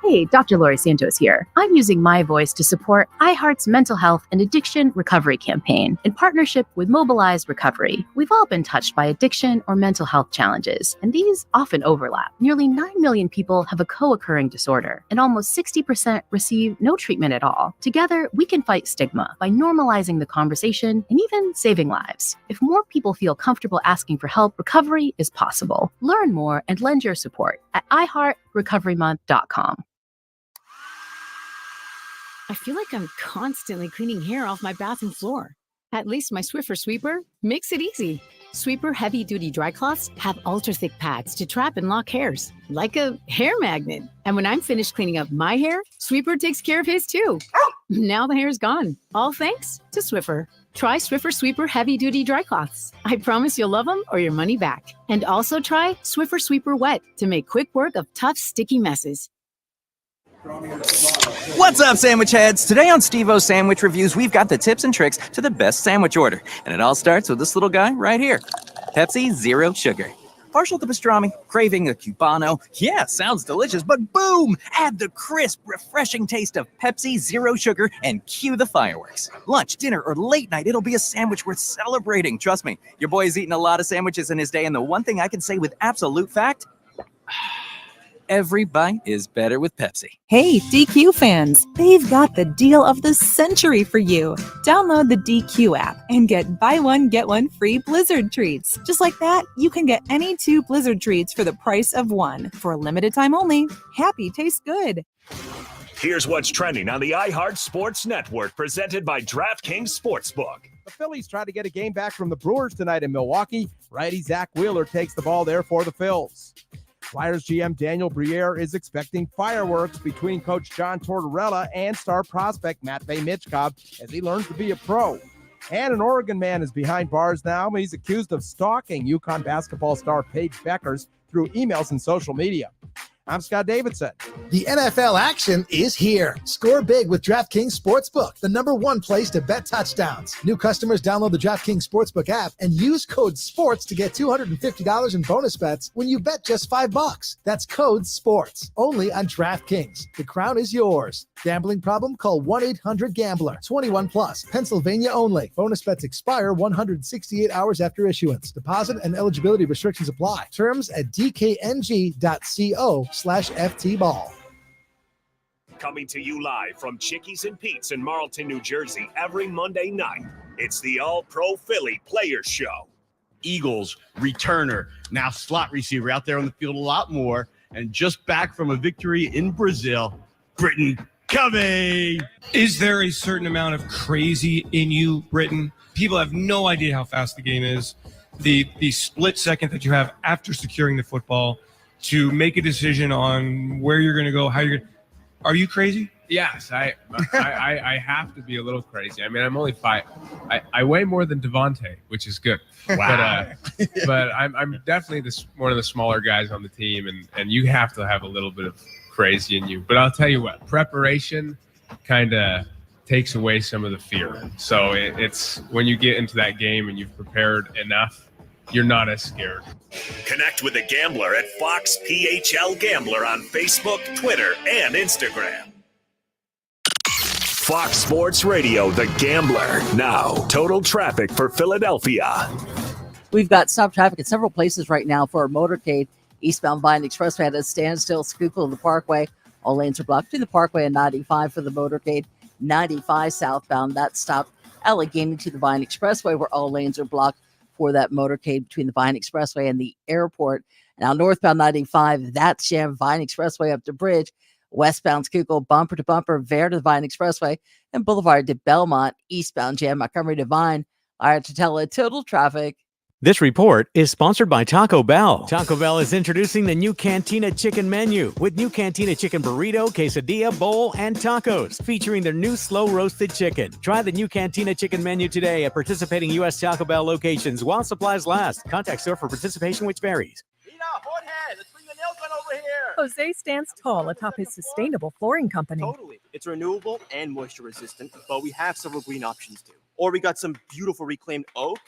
Hey, Dr. Lori Santos here. I'm using my voice to support iHeart's mental health and addiction recovery campaign in partnership with Mobilize Recovery. We've all been touched by addiction or mental health challenges, and these often overlap. Nearly 9 million people have a co-occurring disorder, and almost 60% receive no treatment at all. Together, we can fight stigma by normalizing the conversation and even saving lives. If more people feel comfortable asking for help, recovery is possible. Learn more and lend your support at iHeartRecoveryMonth.com. I feel like I'm constantly cleaning hair off my bathroom floor. At least my Swiffer Sweeper makes it easy. Sweeper heavy-duty dry cloths have ultra-thick pads to trap and lock hairs, like a hair magnet. And when I'm finished cleaning up my hair, Sweeper takes care of his too. Now the hair's gone, all thanks to Swiffer. Try Swiffer Sweeper heavy-duty dry cloths. I promise you'll love them or your money back. And also try Swiffer Sweeper Wet to make quick work of tough, sticky messes. What's up, sandwich heads? Today on Steve-O's Sandwich Reviews, we've got the tips and tricks to the best sandwich order. And it all starts with this little guy right here. Pepsi Zero Sugar. Partial to pastrami, craving a cubano. Yeah, sounds delicious, but boom! Add the crisp, refreshing taste of Pepsi Zero Sugar and cue the fireworks. Lunch, dinner, or late night, it'll be a sandwich worth celebrating. Trust me, your boy's eaten a lot of sandwiches in his day, and the one thing I can say with absolute fact, every bite is better with Pepsi. Hey, DQ fans, they've got the deal of the century for you. Download the DQ app and get buy one, get one free Blizzard treats. Just like that, you can get any 2 Blizzard treats for the price of 1 for a limited time only. Happy tastes good. Here's what's trending on the iHeart Sports Network, presented by DraftKings Sportsbook. The Phillies try to get a game back from the Brewers tonight in Milwaukee. Righty Zach Wheeler takes the ball there for the Phils. Flyers GM Daniel Briere is expecting fireworks between coach John Tortorella and star prospect Matt Mitchkov as he learns to be a pro. And an Oregon man is behind bars now. He's accused of stalking UConn basketball star Paige Beckers through emails and social media. I'm Scott Davidson. The NFL action is here. Score big with DraftKings Sportsbook, the #1 place to bet touchdowns. New customers download the DraftKings Sportsbook app and use code SPORTS to get $250 in bonus bets when you bet just $5. That's code SPORTS, only on DraftKings. The crown is yours. Gambling problem? Call 1-800-GAMBLER. 21 plus. Pennsylvania only. Bonus bets expire 168 hours after issuance. Deposit and eligibility restrictions apply. Terms at dkng.co/ftball. Coming to you live from Chickies and Pete's in Marlton, New Jersey, every Monday night. It's the All-Pro Philly Players Show. Eagles returner, now slot receiver, out there on the field a lot more, and just back from a victory in Brazil, Britton Covey. Is there a certain amount of crazy in you, Britton? People have no idea how fast the game is. The split second that you have after securing the football to make a decision on where you're going to go, how you're going to... Are you crazy? Yes, I have to be a little crazy. I mean, I'm only 5. I weigh more than Devontae, which is good. Wow. But I'm definitely one of the smaller guys on the team, and you have to have a little bit of crazy in you. But I'll tell you what, preparation kind of takes away some of the fear. So it's when you get into that game and you've prepared enough, you're not as scared. Connect with the Gambler at Fox PHL Gambler on Facebook, Twitter, and Instagram. Fox Sports Radio, The Gambler. Now, total traffic for Philadelphia. We've got stop traffic at several places right now for a motorcade. Eastbound Vine Expressway at a standstill. Schuylkill to the Parkway. All lanes are blocked to the Parkway and 95 for the motorcade. 95 southbound, that stopped. Allegheny to the Vine Expressway, where all lanes are blocked for that motorcade between the Vine Expressway and the airport. Now northbound 95, that's jammed. Vine Expressway up to Bridge. Westbound Schuylkill bumper to bumper, Vare to the Vine Expressway, and Boulevard to Belmont. Eastbound jam Montgomery to Vine. Ayatollah total traffic. This report is sponsored by Taco Bell. Taco Bell is introducing the new Cantina Chicken menu with new Cantina Chicken burrito, quesadilla, bowl, and tacos, featuring their new slow-roasted chicken. Try the new Cantina Chicken menu today at participating U.S. Taco Bell locations while supplies last. Contact store for participation, which varies. Let's bring the nail gun over here. Jose stands tall atop his sustainable flooring company. Totally. It's renewable and moisture resistant, but we have several green options too. Or we got some beautiful reclaimed oak.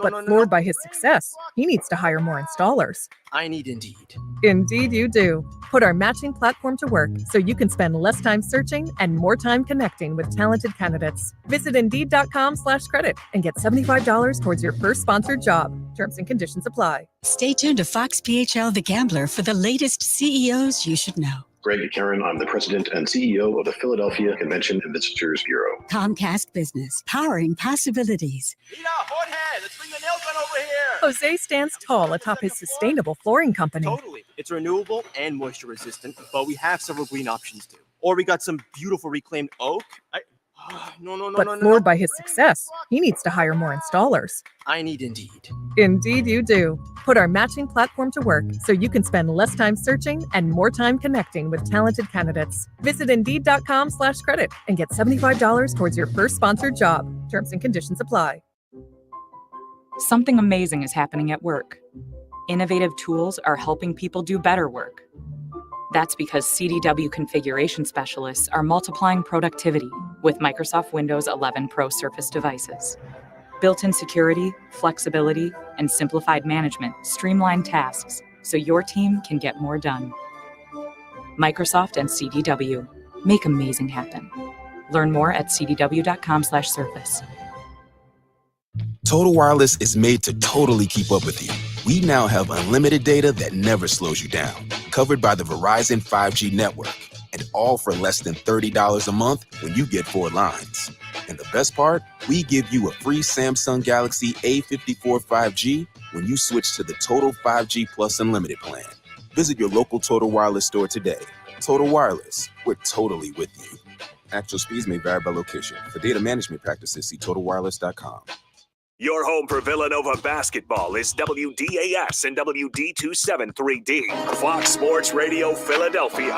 But floored by his success, he needs to hire more installers. I need Indeed. Indeed you do. Put our matching platform to work so you can spend less time searching and more time connecting with talented candidates. Visit Indeed.com/credit and get $75 towards your first sponsored job. Terms and conditions apply. Stay tuned to Fox PHL The Gambler for the latest CEOs you should know. Greg Karen, I'm the president and CEO of the Philadelphia Convention and Visitors Bureau. Comcast Business, powering possibilities. Let's bring the nail gun over here. Jose stands tall atop his sustainable flooring company. Totally. It's renewable and moisture resistant, but we have several green options too. Or we got some beautiful reclaimed oak. But floored by his success, he needs to hire more installers. I need Indeed. Indeed you do. Put our matching platform to work so you can spend less time searching and more time connecting with talented candidates. Visit Indeed.com/credit and get $75 towards your first sponsored job. Terms and conditions apply. Something amazing is happening at work. Innovative tools are helping people do better work. That's because CDW configuration specialists are multiplying productivity with Microsoft Windows 11 Pro Surface devices. Built-in security, flexibility, and simplified management streamline tasks so your team can get more done. Microsoft and CDW make amazing happen. Learn more at cdw.com/surface. Total Wireless is made to totally keep up with you. We now have unlimited data that never slows you down, covered by the Verizon 5G network, and all for less than $30 a month when you get 4 lines. And the best part, we give you a free Samsung Galaxy A54 5G when you switch to the Total 5G Plus Unlimited plan. Visit your local Total Wireless store today. Total Wireless, we're totally with you. Actual speeds may vary by location. For data management practices, see TotalWireless.com. Your home for Villanova basketball is WDAS and WD273D. Fox Sports Radio Philadelphia.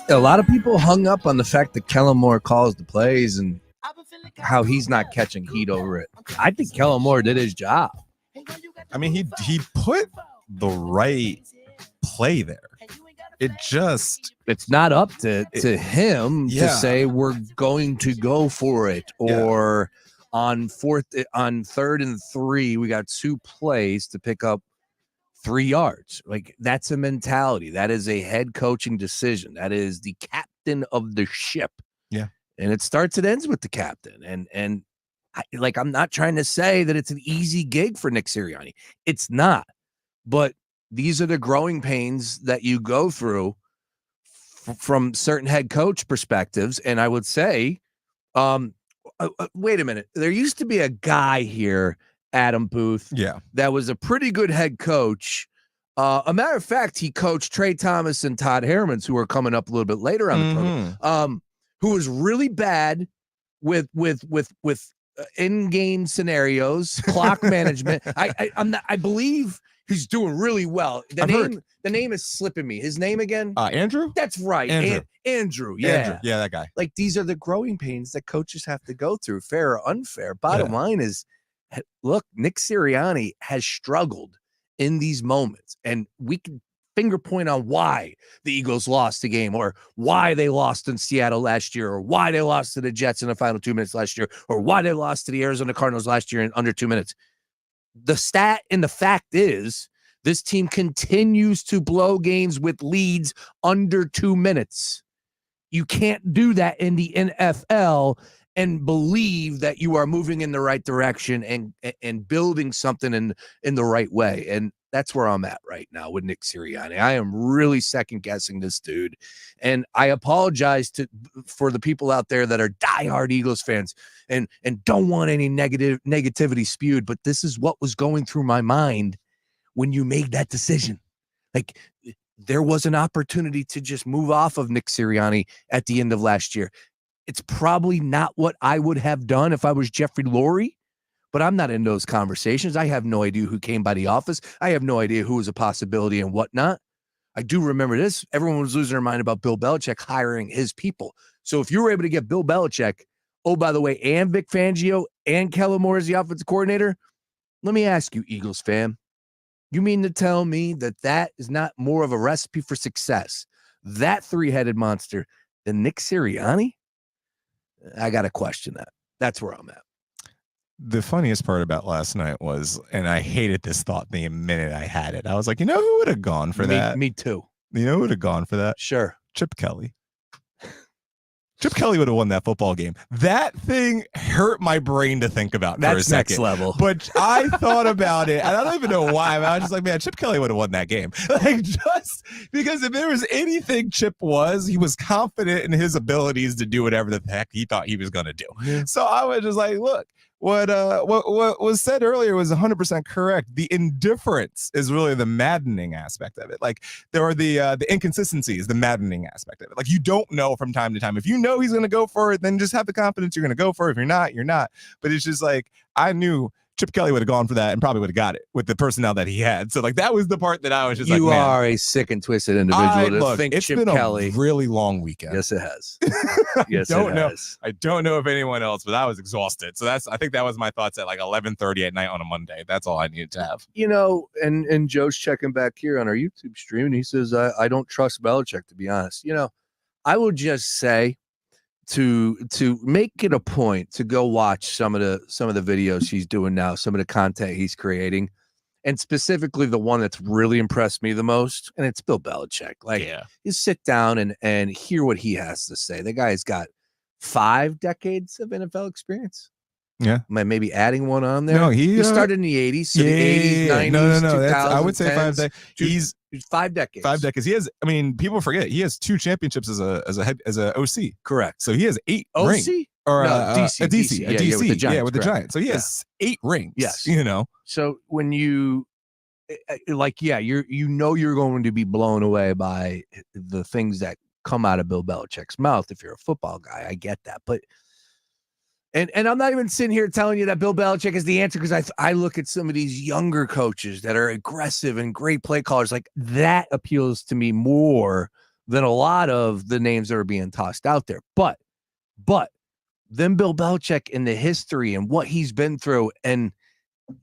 A lot of people hung up on the fact that Kellen Moore calls the plays and how he's not catching heat over it. I think Kellen Moore did his job. I mean, he put the right play there. It's not up to him to say we're going to go for it, or on 3rd and 3 we got 2 plays to pick up 3 yards. Like, that's a mentality. That is a head coaching decision. That is the captain of the ship. Yeah. And it starts and ends with the captain. And I'm not trying to say that it's an easy gig for Nick Sirianni. It's not. But these are the growing pains that you go through from certain head coach perspectives. And I would say, wait a minute. There used to be a guy here, Adam Booth, that was a pretty good head coach. A matter of fact, he coached Trey Thomas and Todd Hermans, who are coming up a little bit later on the program, who was really bad with in-game scenarios, clock management. I believe he's doing really well. The name is slipping me. His name again? Andrew? That's right. Andrew. Yeah. Andrew. Yeah, that guy. Like, these are the growing pains that coaches have to go through, fair or unfair. Bottom line is, look, Nick Sirianni has struggled in these moments, and we can finger point on why the Eagles lost the game, or why they lost in Seattle last year, or why they lost to the Jets in the final 2 minutes last year, or why they lost to the Arizona Cardinals last year in under 2 minutes. The stat and the fact is this team continues to blow games with leads under 2 minutes. You can't do that in the NFL and believe that you are moving in the right direction and building something in the right way. And that's where I'm at right now with Nick Sirianni. I am really second guessing this dude. And I apologize for the people out there that are diehard Eagles fans and don't want any negativity spewed, but this is what was going through my mind when you made that decision. Like, there was an opportunity to just move off of Nick Sirianni at the end of last year. It's probably not what I would have done if I was Jeffrey Lurie, but I'm not in those conversations. I have no idea who came by the office. I have no idea who was a possibility and whatnot. I do remember this. Everyone was losing their mind about Bill Belichick hiring his people. So if you were able to get Bill Belichick, oh, by the way, and Vic Fangio and Kellen Moore as the offensive coordinator, let me ask you, Eagles fan, you mean to tell me that is not more of a recipe for success, that three-headed monster, than Nick Sirianni? I got to question that. That's where I'm at. The funniest part about last night was, and I hated this thought the minute I had it, I was like, you know who would have gone for that? Me too. You know who would have gone for that? Sure. Chip Kelly. Chip Kelly would have won that football game. That thing hurt my brain to think about for a second. Next level. But I thought about it, and I don't even know why. I was just like, man, Chip Kelly would have won that game. Like, just because if there was anything Chip was, he was confident in his abilities to do whatever the heck he thought he was going to do. Yeah. So I was just like, look, what was said earlier was 100% correct. The indifference is really the maddening aspect of it. Like, there are the inconsistencies, the maddening aspect of it. Like, you don't know from time to time. If you know he's going to go for it, then just have the confidence you're going to go for it. If you're not, you're not. But it's just like, I knew Chip Kelly would have gone for that and probably would have got it with the personnel that he had. So, like, that was the part that I was just you like, man, are a sick and twisted individual. Look, it's Chip been Kelly. a really long weekend. Yes, it has. Yes, I don't know if anyone else, but I was exhausted. So I think that was my thoughts at like 11:30 at night on a Monday. That's all I needed to have. You know, and Joe's checking back here on our YouTube stream, and he says, I don't trust Belichick, to be honest. You know, I will just say, to make it a point to go watch some of the videos he's doing now, some of the content he's creating, and specifically the one that's really impressed me the most, and it's Bill Belichick. Like, you sit down and hear what he has to say. The guy's got 5 decades of NFL experience. Yeah, maybe adding one on there. No, he started in the 80s, so the 80s, 90s, no. 2000s. I would say 5 decades. He's 5 decades. 5 decades. He has. I mean, people forget he has 2 championships as a OC. Correct. So he has 8 OC rings. Or no, DC, DC, with the Giants. With the Giants. So he has 8 rings. Yes, you know. So when you you're going to be blown away by the things that come out of Bill Belichick's mouth. If you're a football guy, I get that, but. And I'm not even sitting here telling you that Bill Belichick is the answer, because I look at some of these younger coaches that are aggressive and great play callers. Like, that appeals to me more than a lot of the names that are being tossed out there. But then Bill Belichick and the history and what he's been through, and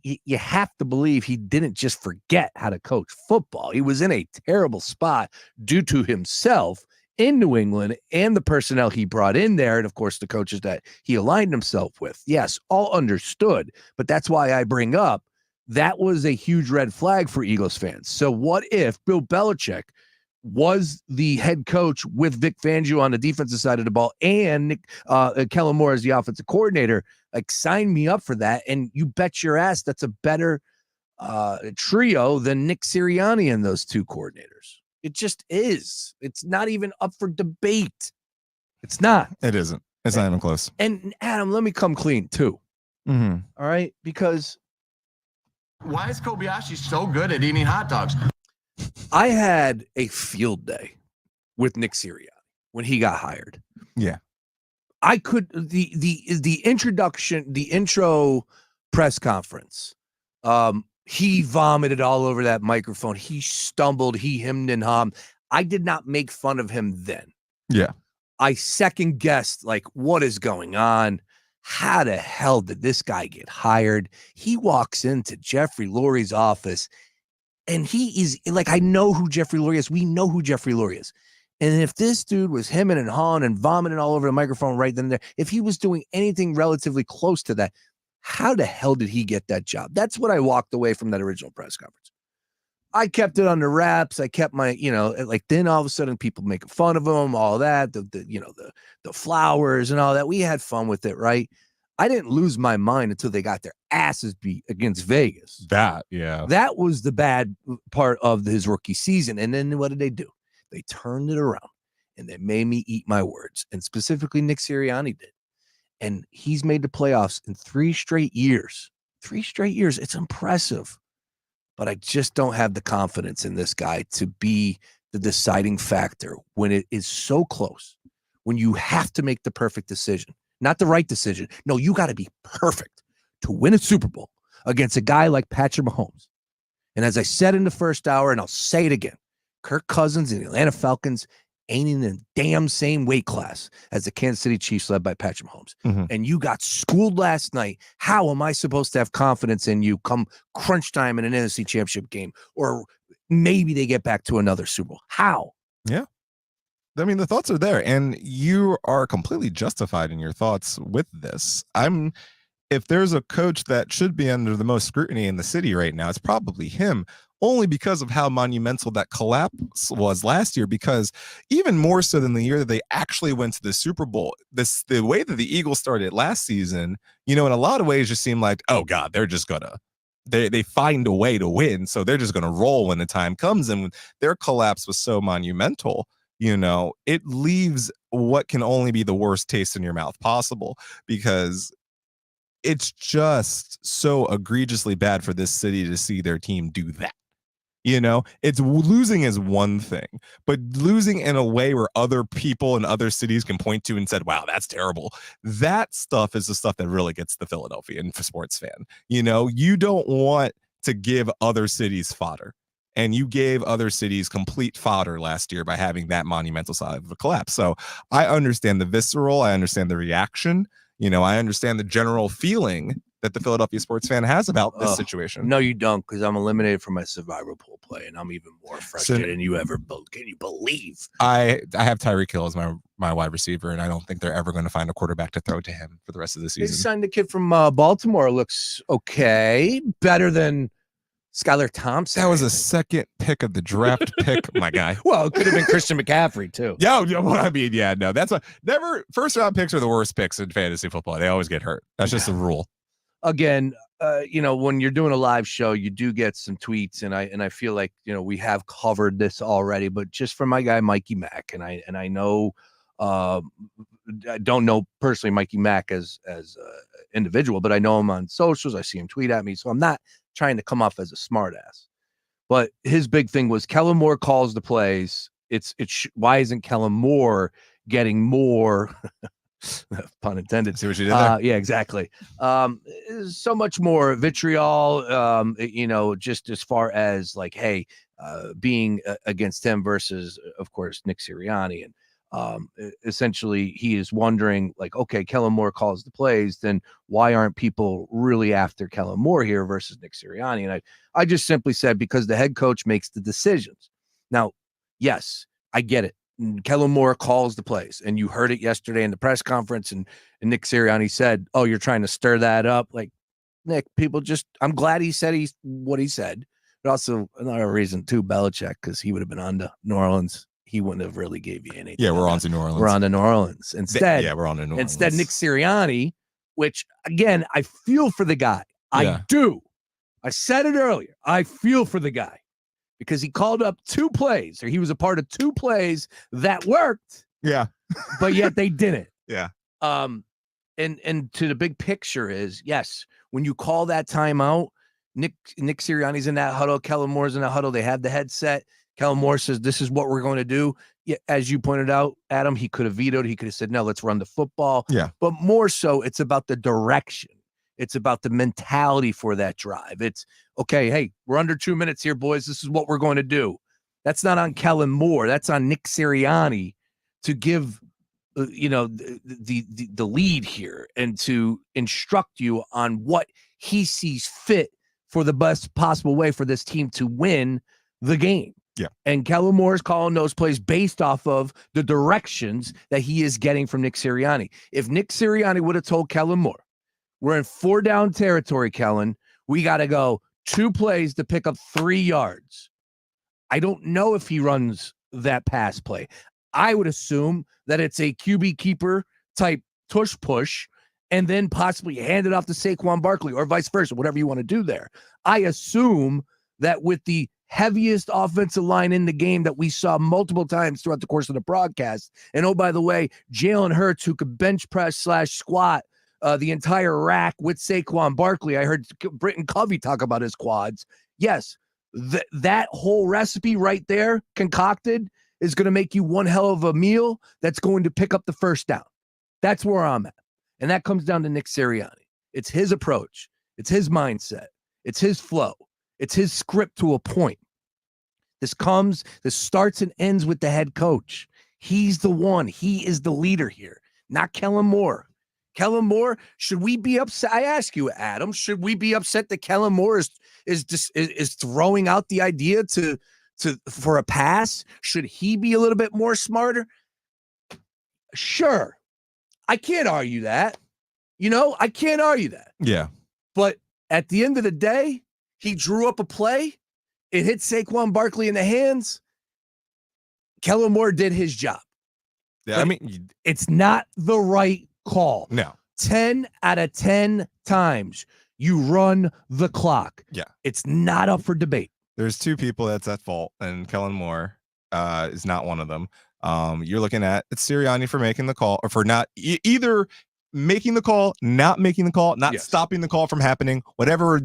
you have to believe he didn't just forget how to coach football. He was in a terrible spot due to himself in New England and the personnel he brought in there, and of course the coaches that he aligned himself with. Yes, all understood, but that's why I bring up that was a huge red flag for Eagles fans. So what if Bill Belichick was the head coach with Vic Fangio on the defensive side of the ball and Kellen Moore as the offensive coordinator? Like, sign me up for that, and you bet your ass that's a better trio than Nick Sirianni and those 2 coordinators. It just is. It's not even up for debate. It's not. It isn't. It's not even close. And Adam, let me come clean too. Mm-hmm. All right, because why is Kobayashi so good at eating hot dogs? I had a field day with Nick Sirianni when he got hired. Yeah, I could the intro press conference. He vomited all over that microphone. He stumbled. He hemmed and hawed. I did not make fun of him then. Yeah. I second guessed, like, what is going on? How the hell did this guy get hired? He walks into Jeffrey Lurie's office. And he is like, I know who Jeffrey Lurie is. We know who Jeffrey Lurie is. And if this dude was hemming and hawing and vomiting all over the microphone right then and there, if he was doing anything relatively close to that, how the hell did he get that job? That's what I walked away from that original press conference. I kept it under wraps. I kept my, like then all of a sudden people making fun of him, all that, the flowers and all that. We had fun with it, right? I didn't lose my mind until they got their asses beat against Vegas. That was the bad part of his rookie season. And then what did they do? They turned it around and they made me eat my words. And specifically Nick Sirianni did. And he's made the playoffs in 3 straight years. 3 straight years. It's impressive. But I just don't have the confidence in this guy to be the deciding factor when it is so close, when you have to make the perfect decision, not the right decision. No, you got to be perfect to win a Super Bowl against a guy like Patrick Mahomes. And as I said in the first hour, and I'll say it again, Kirk Cousins and the Atlanta Falcons ain't in the damn same weight class as the Kansas City Chiefs led by Patrick Mahomes. Mm-hmm. And you got schooled last night. How am I supposed to have confidence in you come crunch time in an NFC Championship game? Or maybe they get back to another Super Bowl. How? Yeah. I mean, the thoughts are there, and you are completely justified in your thoughts with this. If there's a coach that should be under the most scrutiny in the city right now, it's probably him, only because of how monumental that collapse was last year, because even more so than the year that they actually went to the Super Bowl, the way that the Eagles started last season, in a lot of ways just seemed like, oh God, they're just gonna, they find a way to win. So they're just gonna roll when the time comes. And when their collapse was so monumental, it leaves what can only be the worst taste in your mouth possible, because it's just so egregiously bad for this city to see their team do that. It's losing is one thing, but losing in a way where other people in other cities can point to and said, wow, that's terrible. That stuff is the stuff that really gets the Philadelphian sports fan. You don't want to give other cities fodder. And you gave other cities complete fodder last year by having that monumental side of a collapse. So I understand the visceral. I understand the reaction. I understand the general feeling that the Philadelphia sports fan has about this situation. No, you don't, because I'm eliminated from my survivor pool play, and I'm even more frustrated than you ever. Can you believe? I have Tyreek Hill as my wide receiver, and I don't think they're ever going to find a quarterback to throw to him for the rest of the season. They signed a kid from Baltimore. Looks okay, better than Skylar Thompson. That was a second pick of the draft pick, my guy. Well, it could have been Christian McCaffrey too. That's never first round picks are the worst picks in fantasy football. They always get hurt. That's just the rule. Again, when you're doing a live show, you do get some tweets, and I feel like we have covered this already, but just for my guy Mikey Mack, and I know I don't know personally Mikey Mack as individual, but I know him on socials. I see him tweet at me, so I'm not trying to come off as a smartass. But his big thing was Kellen Moore calls the plays. Why isn't Kellen Moore getting more? Pun intended. See what you did there? Yeah, exactly. So much more vitriol, just as far as like, hey, being against him versus, of course, Nick Sirianni. And essentially he is wondering, like, okay, Kellen Moore calls the plays, then why aren't people really after Kellen Moore here versus Nick Sirianni? And I just simply said, because the head coach makes the decisions. Now, yes, I get it. Kellen Moore calls the plays, and you heard it yesterday in the press conference, and Nick Sirianni said, oh, you're trying to stir that up. Like, Nick, I'm glad he said what he said, but also another reason too, Belichick, because he would have been on to New Orleans. He wouldn't have really gave you anything. Yeah, we're on to New Orleans. We're on to New Orleans. Instead, we're on to New Orleans. Instead, Nick Sirianni, which again, I feel for the guy. Yeah. I do. I said it earlier. I feel for the guy. Because he called up 2 plays, or he was a part of 2 plays that worked. Yeah. But yet they didn't. Yeah. And to the big picture is, yes, when you call that timeout, Nick Sirianni's in that huddle, Kellen Moore's in that huddle, they have the headset. Kellen Moore says, this is what we're going to do. Yeah, as you pointed out, Adam, he could have vetoed. He could have said, no, let's run the football. Yeah. But more so, it's about the direction. It's about the mentality for that drive. It's, okay, hey, we're under 2 minutes here, boys. This is what we're going to do. That's not on Kellen Moore. That's on Nick Sirianni to give, the lead here and to instruct you on what he sees fit for the best possible way for this team to win the game. Yeah. And Kellen Moore is calling those plays based off of the directions that he is getting from Nick Sirianni. If Nick Sirianni would have told Kellen Moore, we're in 4-down territory, Kellen, we got to go 2 plays to pick up 3 yards. I don't know if he runs that pass play. I would assume that it's a QB keeper type tush push and then possibly hand it off to Saquon Barkley or vice versa, whatever you want to do there. I assume that with the heaviest offensive line in the game that we saw multiple times throughout the course of the broadcast, and oh, by the way, Jalen Hurts, who could bench press / squat the entire rack with Saquon Barkley. I heard Britton Covey talk about his quads. Yes, that whole recipe right there, concocted, is going to make you one hell of a meal that's going to pick up the first down. That's where I'm at. And that comes down to Nick Sirianni. It's his approach. It's his mindset. It's his flow. It's his script to a point. This starts and ends with the head coach. He's the one. He is the leader here, not Kellen Moore. Kellen Moore, should we be upset? I ask you, Adam, should we be upset that Kellen Moore is throwing out the idea for a pass? Should he be a little bit more smarter? Sure. I can't argue that. I can't argue that. Yeah. But at the end of the day, he drew up a play. It hit Saquon Barkley in the hands. Kellen Moore did his job. Yeah, but it's not the right call. No. 10 out of 10 times you run the clock. Yeah. It's not up for debate. There's 2 people that's at fault, and Kellen Moore is not one of them. You're looking at Sirianni for making the call, or for not either making the call, not making the call, not stopping the call from happening, whatever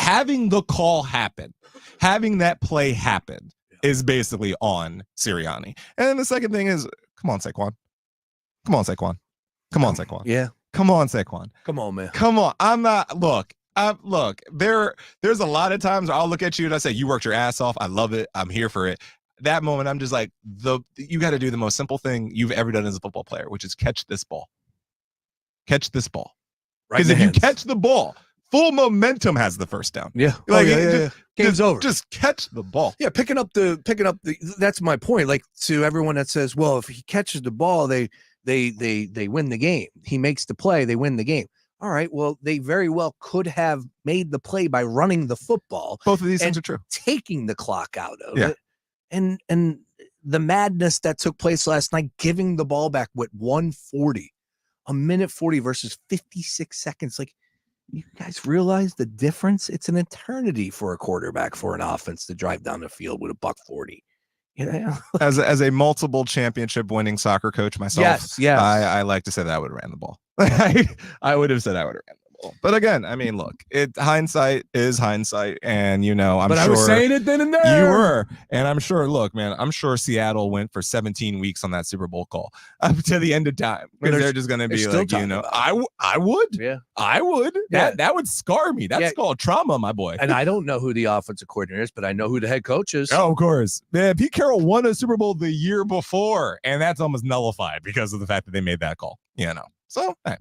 having the call happen, having that play happen is basically on Sirianni. And then the second thing is, come on, Saquon. Come on, Saquon. Come on, Saquon. Yeah. Come on, Saquon. Come on, man. Come on. I'm not, look, there's a lot of times I'll look at you and I say, you worked your ass off. I love it. I'm here for it. That moment, I'm just like, you got to do the most simple thing you've ever done as a football player, which is catch this ball. Catch this ball. Because if you catch the ball, full momentum has the first down. Yeah. Like, Game's over. Just catch the ball. Yeah, picking up the that's my point. Like, to everyone that says, well, if he catches the ball, they win the game. He makes the play, they win the game. All right, well, they very well could have made the play by running the football. Both of these things are true. Taking the clock out of it. And the madness that took place last night, giving the ball back with 1:40, a minute 40 versus 56 seconds. Like, you guys realize the difference? It's an eternity for a quarterback, for an offense to drive down the field with a $140. As a multiple championship winning soccer coach myself, yes. I like to say that I would have ran the ball. I would have said I would have ran the ball. But again, I mean, look, hindsight is hindsight, and I'm but sure I was saying it then and there. You were, and I'm sure. Look, man, I'm sure Seattle went for 17 weeks on that Super Bowl call up to the end of time, because they're just going to be like, I would, yeah, I would. That would scar me. That's called trauma, my boy. And I don't know who the offensive coordinator is, but I know who the head coach is. Oh, of course, man. Pete Carroll won a Super Bowl the year before, and that's almost nullified because of the fact that they made that call. So. Hey.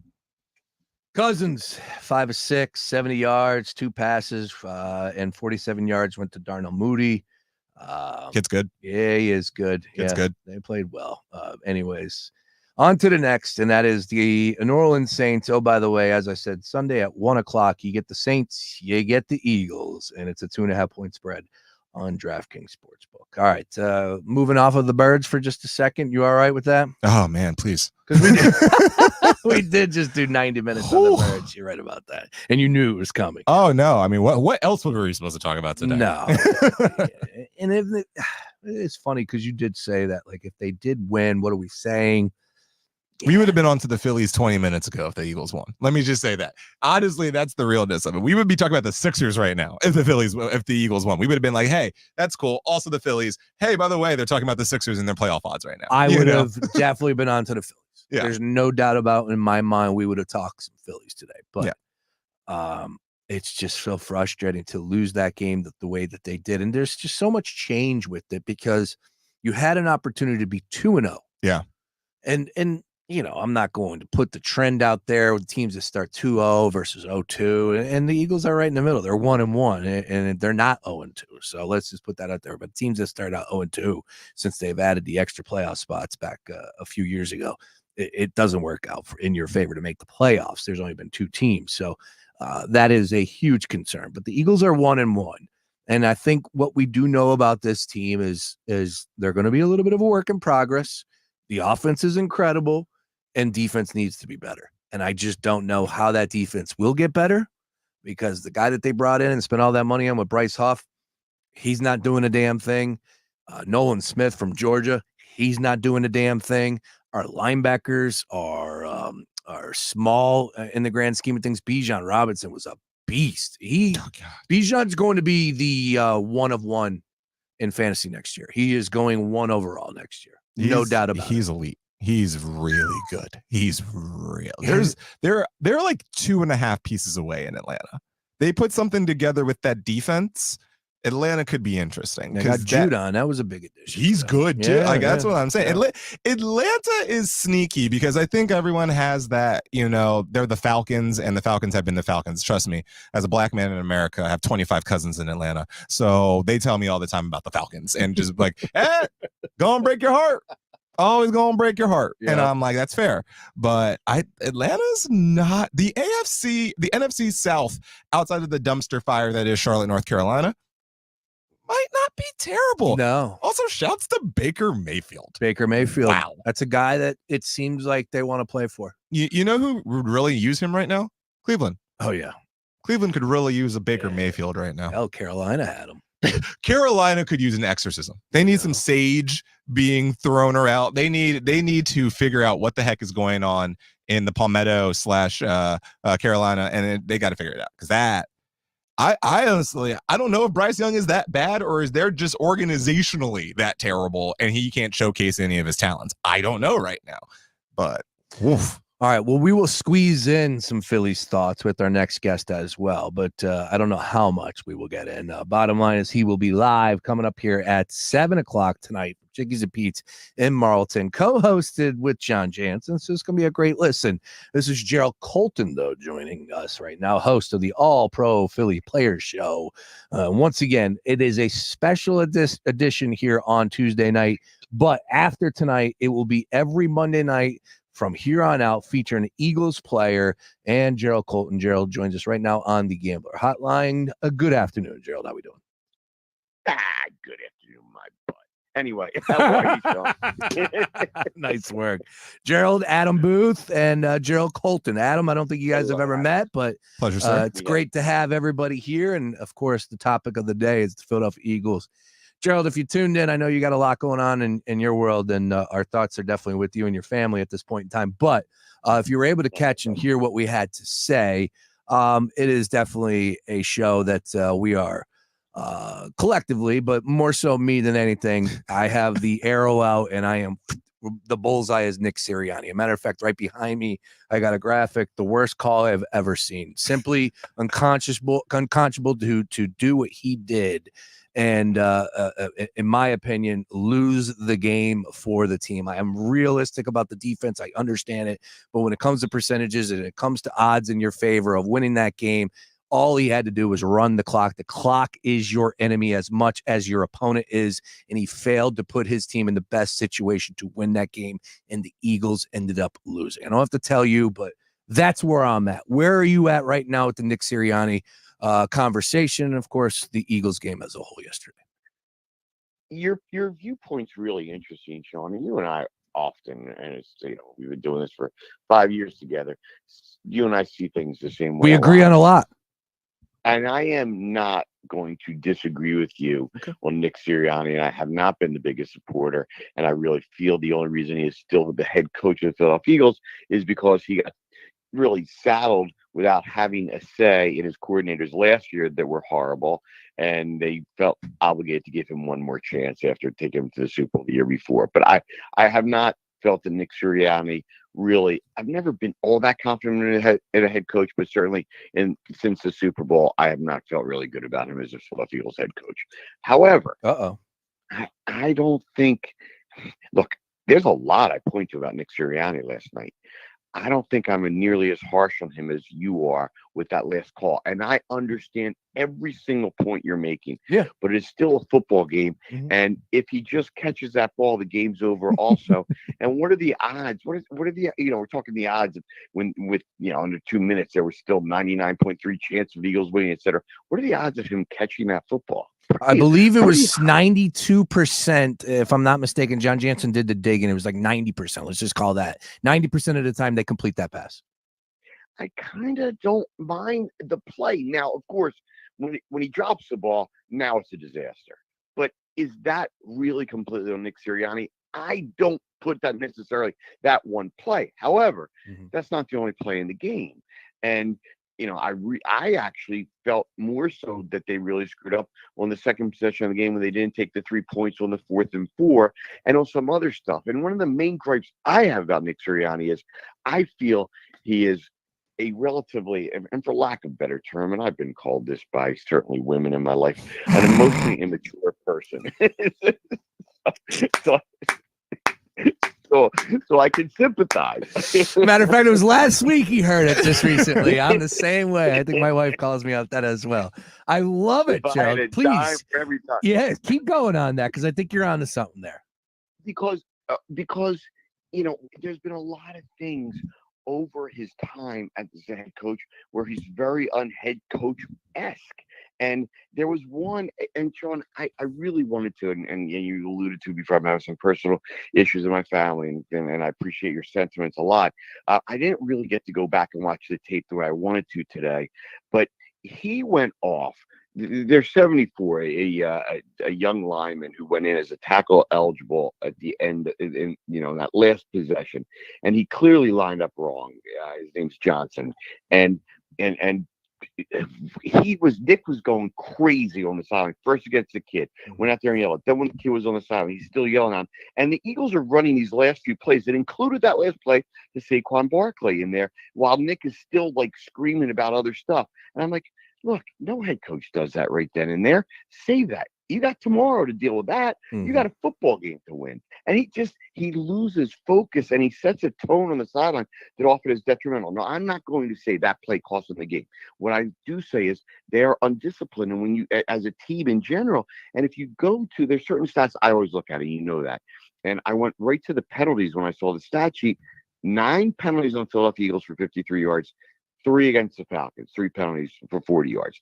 Cousins, 5 of 6, 70 yards, 2 passes, and 47 yards went to Darnell Mooney. Kid's good. Yeah, he is good. Kid's good. They played well. Anyways, on to the next, and that is the New Orleans Saints. Oh, by the way, as I said, Sunday at 1:00, you get the Saints, you get the Eagles, and it's a 2.5-point spread on DraftKings Sportsbook. All right, moving off of the Birds for just a second. You all right with that? Oh, man, please. Because we did just do 90 minutes on the Birds. You're right about that. And you knew it was coming. Oh, no. I mean, what else were we supposed to talk about today? No. And it's funny because you did say that, like, if they did win, what are we saying? We would have been on to the Phillies 20 minutes ago if the Eagles won. Let me just say that. Honestly, that's the realness of it. We would be talking about the Sixers right now if the Eagles won. We would have been like, hey, that's cool. Also the Phillies. Hey, by the way, they're talking about the Sixers and their playoff odds right now. I would have definitely been on to the Phillies. Yeah. There's no doubt about in my mind we would have talked some Phillies today. But it's just so frustrating to lose that game the way that they did. And there's just so much change with it because you had an opportunity to be 2-0. Yeah. And I'm not going to put the trend out there with teams that start 2-0 versus 0-2, and the Eagles are right in the middle. They're 1-1, and they're not 0-2. So let's just put that out there. But teams that start out 0-2, since they've added the extra playoff spots back a few years ago, it doesn't work out in your favor to make the playoffs. There's only been 2 teams, so that is a huge concern. But the Eagles are 1-1. And I think what we do know about this team is they're going to be a little bit of a work in progress. The offense is incredible, and defense needs to be better. And I just don't know how that defense will get better, because the guy that they brought in and spent all that money on with Bryce Huff, he's not doing a damn thing. Nolan Smith from Georgia, he's not doing a damn thing. Our linebackers are small in the grand scheme of things. Bijan Robinson was a beast. Bijan's going to be the 1 of 1 in fantasy next year. He is going 1 overall next year. No doubt about it. He's elite. He's really good. He's real. They're like 2.5 pieces away in Atlanta. They put something together with that defense. Atlanta could be interesting. They got Judon. That was a big addition. He's good too. Yeah, That's what I'm saying. Yeah. Atlanta is sneaky because I think everyone has that, they're the Falcons, and the Falcons have been the Falcons. Trust me, as a black man in America, I have 25 cousins in Atlanta. So they tell me all the time about the Falcons and just like, go and break your heart. Always gonna break your heart. And I'm like, that's fair. But Atlanta's not the NFC South, outside of the dumpster fire that is Charlotte, North Carolina, might not be terrible. No. Also, shouts to Baker Mayfield. Wow. That's a guy that it seems like they want to play for. You know who would really use him right now? Cleveland. Oh, yeah. Cleveland could really use a Baker Mayfield right now. Hell, Carolina had him. Carolina could use an exorcism. They need some sage being thrown around. They need to figure out what the heck is going on in the Palmetto / Carolina, and they got to figure it out, because that I honestly don't know if Bryce Young is that bad, or is there just organizationally that terrible and he can't showcase any of his talents. I don't know right now, but oof. All right, well, we will squeeze in some Phillies thoughts with our next guest as well, but I don't know how much we will get in. Bottom line is he will be live coming up here at 7 o'clock tonight from Chickies and Pete's in Marlton, co-hosted with John Jansen. So it's going to be a great listen. This is Jerrold Colton, though, joining us right now, host of the All-Pro Philly Players Show. Once again, it is a special edition here on Tuesday night, but after tonight, it will be every Monday night from here on out, featuring an Eagles player and Jerrold Colton. Jerrold joins us right now on the Gambler Hotline. Good afternoon, Jerrold. How we doing? Good afternoon, my butt. Anyway, how are you, Sean? Nice work. Jerrold, Adam Booth, and Jerrold Colton. Adam, I don't think you guys have ever met, but pleasure, sir. It's great to have everybody here. And, of course, the topic of the day is the Philadelphia Eagles. Jerrold, if you tuned in, I know you got a lot going on in your world, and our thoughts are definitely with you and your family at this point in time. But if you were able to catch and hear what we had to say, it is definitely a show that we are collectively, but more so me than anything. I have the arrow out, and I am the bullseye is Nick Sirianni. A matter of fact, right behind me, I got a graphic, the worst call I've ever seen. Simply unconscionable to do what he did. And in my opinion, lose the game for the team. I am realistic about the defense. I understand it. But when it comes to percentages and it comes to odds in your favor of winning that game, all he had to do was run the clock. The clock is your enemy as much as your opponent is. And he failed to put his team in the best situation to win that game. And the Eagles ended up losing. I don't have to tell you, but that's where I'm at. Where are you at right now with the Nick Sirianni conversation, and of course the Eagles game as a whole yesterday? Your viewpoint's really interesting, Sean, and you and I often, and it's, we've been doing this for 5 years together. You and I see things the same way. We agree on a lot. And I am not going to disagree with you on Nick Sirianni, and I have not been the biggest supporter, and I really feel the only reason he is still the head coach of the Philadelphia Eagles is because he got really saddled without having a say in his coordinators last year that were horrible, and they felt obligated to give him one more chance after taking him to the Super Bowl the year before. But I have not felt that Nick Sirianni really, I've never been all that confident in a head coach, but certainly since the Super Bowl, I have not felt really good about him as a Philadelphia Eagles head coach. However, I don't think, look, there's a lot I point to about Nick Sirianni last night. I don't think I'm nearly as harsh on him as you are with that last call. And I understand every single point you're making. Yeah. But it's still a football game. Mhm. And if he just catches that ball, the game's over also. And what are the odds? What are the, we're talking the odds of when with, under 2 minutes, there was still 99.3 chance of the Eagles winning, et cetera. What are the odds of him catching that football? I believe it was 92%. If I'm not mistaken, John Jansen did the dig and it was like 90%. Let's just call that 90% of the time they complete that pass. I kind of don't mind the play. Now, of course, when he drops the ball, now it's a disaster. But is that really completely on Nick Sirianni? I don't put that necessarily that one play. However, that's not the only play in the game. And I actually felt more so that they really screwed up on the second possession of the game when they didn't take the 3 points on the 4th and 4 and on some other stuff. And one of the main gripes I have about Nick Sirianni is I feel he is a relatively, and for lack of a better term, and I've been called this by certainly women in my life, an emotionally immature person. So I can sympathize. Matter of fact, it was last week he heard it just recently. I'm the same way. I think my wife calls me out that as well. I love it, Gerald. Please. Every time. Yeah, keep going on that because I think you're onto something there. Because there's been a lot of things over his time as a head coach where he's very unhead coach-esque. And there was one, and Sean, I really wanted to, and you alluded to before, I'm having some personal issues in my family, and I appreciate your sentiments a lot. I didn't really get to go back and watch the tape the way I wanted to today, but he went off. There's 74, a young lineman who went in as a tackle eligible at the end, in that last possession, and he clearly lined up wrong. His name's Johnson, and Nick was going crazy on the sideline. First against the kid, went out there and yelled. Then when the kid was on the sideline, he's still yelling at him. And the Eagles are running these last few plays. It included that last play to Saquon Barkley in there, while Nick is still like screaming about other stuff. And I'm like, look, no head coach does that right then and there. Save that. You got tomorrow to deal with that. You got a football game to win. And he loses focus and he sets a tone on the sideline that often is detrimental. No, I'm not going to say that play cost them the game. What I do say is they're undisciplined. And when you, as a team in general, and if you go to, there's certain stats I always look at, and you know that. And I went right to the penalties when I saw the stat sheet. 9 penalties on Philadelphia Eagles for 53 yards. 3 against the Falcons, 3 penalties for 40 yards.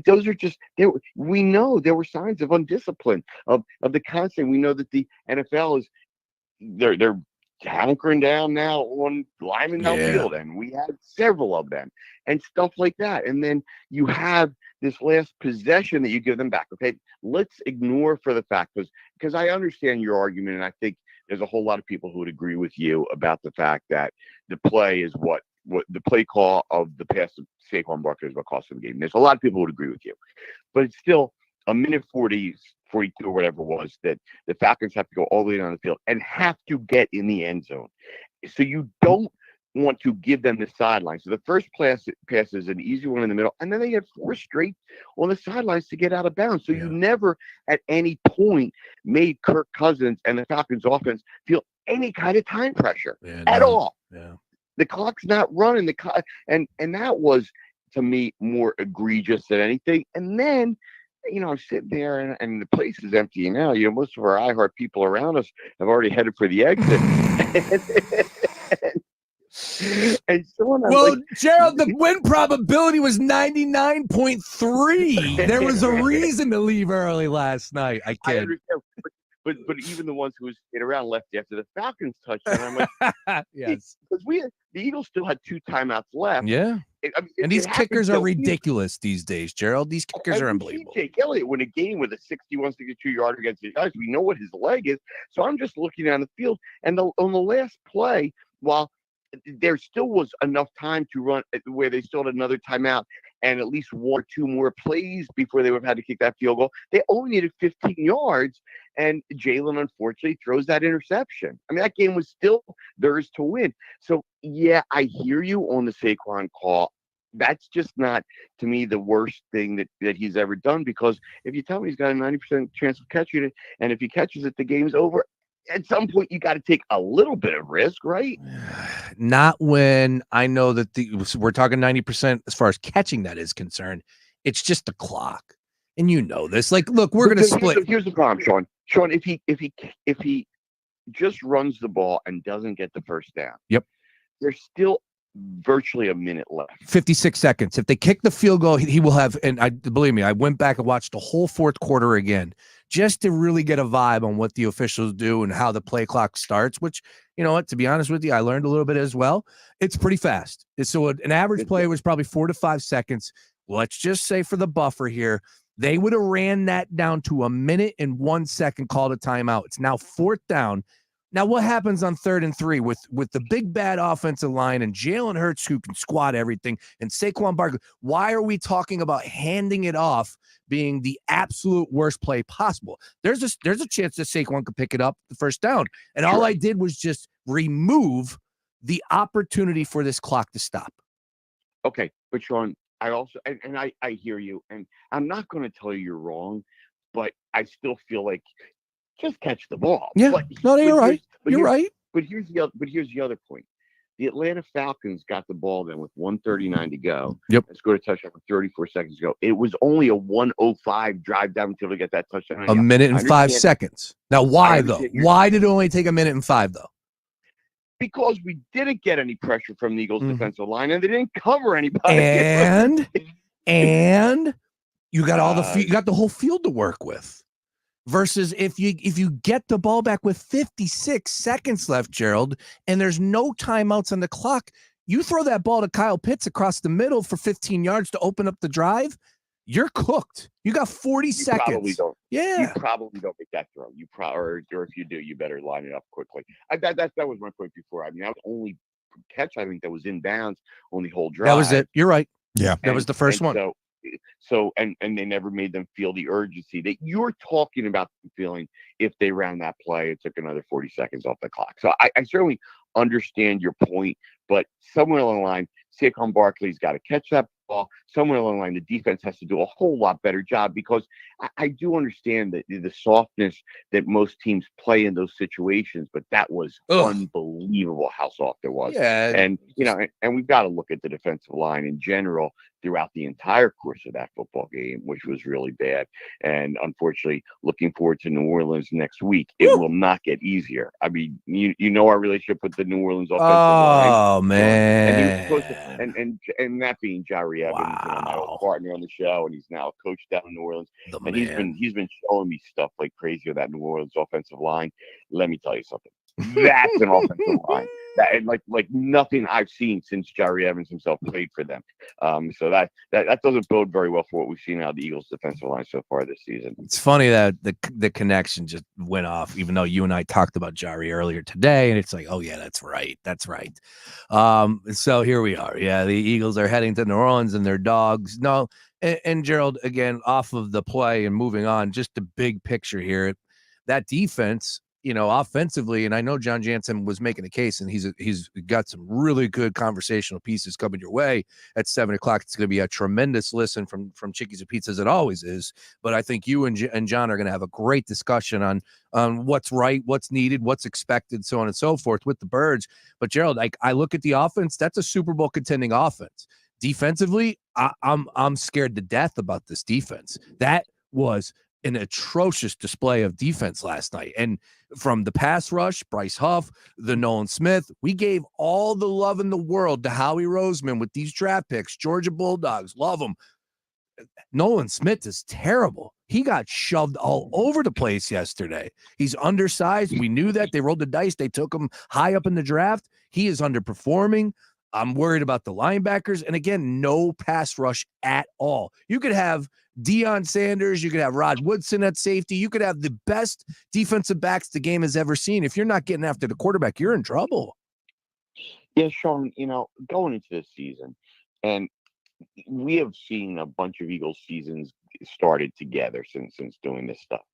Those are just there. We know there were signs of undiscipline of the constant. We know that the NFL is they're hunkering down now on linemen downfield, and we had several of them and stuff like that. And then you have this last possession that you give them back. Okay, let's ignore for the fact because I understand your argument, and I think there's a whole lot of people who would agree with you about the fact that the play is what the play call of the pass of Saquon Barkley is what cost them the game. There's a lot of people who would agree with you, but it's still a minute 40, 42 or whatever it was that the Falcons have to go all the way down the field and have to get in the end zone. So you don't want to give them the sideline. So the first pass is an easy one in the middle, and then they had 4 straight on the sidelines to get out of bounds. So you never at any point made Kirk Cousins and the Falcons offense feel any kind of time pressure at all. Yeah. The clock's not running. And that was, to me, more egregious than anything. And then, I'm sitting there and the place is empty now. Most of our iHeart people around us have already headed for the exit. And so Gerald, the win probability was 99.3. There was a reason to leave early last night. I understand. But even the ones who stayed around left after the Falcons touchdown. I'm like, yes, because the Eagles still had 2 timeouts left. Yeah, and these kickers are ridiculous these days, Gerald. These kickers are unbelievable. Jake Elliott win a game with a 61, 62-yarder against the guys. We know what his leg is. So I'm just looking down the field, and on the last play, while there still was enough time to run where they still had another timeout and at least 1 or 2 more plays before they would have had to kick that field goal. They only needed 15 yards, and Jalen unfortunately throws that interception. I mean, that game was still theirs to win. So, yeah, I hear you on the Saquon call. That's just not, to me, the worst thing that he's ever done, because if you tell me he's got a 90% chance of catching it, and if he catches it, the game's over, at some point you got to take a little bit of risk, right? Not when I know that we're talking 90% as far as catching that is concerned. It's just the clock. And you know this. Like, look, we're going to split. Here's the problem, Sean. Sean, if he just runs the ball and doesn't get the first down, yep, there's still virtually a minute left. 56 seconds. If they kick the field goal, he will have, and believe me, I went back and watched the whole fourth quarter again just to really get a vibe on what the officials do and how the play clock starts, which, you know what, to be honest with you, I learned a little bit as well. It's pretty fast. So an average play was probably 4 to 5 seconds. Let's just say for the buffer here, they would have ran that down to a minute and 1 second, called a timeout. It's now 4th down. Now, what happens on 3rd and 3 with the big bad offensive line and Jalen Hurts, who can squat everything, and Saquon Barkley? Why are we talking about handing it off being the absolute worst play possible? There's a chance that Saquon could pick it up the first down. And all I did was just remove the opportunity for this clock to stop. Okay, but Sean, I also, and I hear you, and I'm not going to tell you you're wrong, but I still feel like just catch the ball. Yeah, you're right. You're right. But here's the other point. The Atlanta Falcons got the ball then with 1:39 to go. Yep. And scored a touchdown with 34 seconds ago. It was only a 1:05 drive down until they get that touchdown. A minute and 5 seconds. Now, why though? Why did it only take a minute and 5 though? Because we didn't get any pressure from the Eagles defensive line, and they didn't cover anybody. And you got you got the whole field to work with. Versus if you get the ball back with 56 seconds left, Jerrold, and there's no timeouts on the clock, you throw that ball to Kyle Pitts across the middle for 15 yards to open up the drive, you're cooked. You got 40 seconds. Probably don't. Yeah. You probably don't make that throw. Or if you do, you better line it up quickly. That was my point before. I mean, that was the only catch I think that was in bounds on the whole drive. That was it. You're right. Yeah. That was the first one. So they never made them feel the urgency that you're talking about feeling if they ran that play. It took another 40 seconds off the clock. So I certainly understand your point, but somewhere along the line, Saquon Barkley's got to catch that ball. Somewhere along the line, the defense has to do a whole lot better job, because I do understand that the softness that most teams play in those situations, but that was unbelievable how soft it was. Yeah. And, and we've got to look at the defensive line in general throughout the entire course of that football game, which was really bad. And unfortunately, looking forward to New Orleans next week, it will not get easier. I mean, you know our relationship with the New Orleans offensive line. Oh, man. And that being Jerry Evans, my old partner on the show, and he's now a coach down in New Orleans. He's been showing me stuff like crazy with that New Orleans offensive line. Let me tell you something. That's an offensive line that like nothing I've seen since Jerry Evans himself played for them. So that doesn't bode very well for what we've seen out of the Eagles defensive line so far this season. It's funny that the connection just went off, even though you and I talked about Jerry earlier today, and it's like, oh yeah, that's right. So here we are. Yeah, the Eagles are heading to New Orleans and their dogs. No, and Jerrold, again, off of the play and moving on, just the big picture here, that defense, offensively, and I know John Jansen was making a case, and he's got some really good conversational pieces coming your way at 7:00. It's going to be a tremendous listen from Chickies and Pizzas. It always is, but I think you and John are going to have a great discussion on what's right, what's needed, what's expected, so on and so forth with the Birds. But Jerrold, I look at the offense. That's a Super Bowl contending offense. Defensively, I'm scared to death about this defense. That was an atrocious display of defense last night. And from the pass rush, Bryce Huff, the Nolan Smith, we gave all the love in the world to Howie Roseman with these draft picks. Georgia Bulldogs, love them. Nolan Smith is terrible. He got shoved all over the place yesterday. He's undersized. We knew that. They rolled the dice. They took him high up in the draft. He is underperforming. I'm worried about the linebackers. And again, no pass rush at all. You could have Deion Sanders. You could have Rod Woodson at safety. You could have the best defensive backs the game has ever seen. If you're not getting after the quarterback, you're in trouble. Yeah, Sean, going into this season, and we have seen a bunch of Eagles seasons started together since doing this stuff.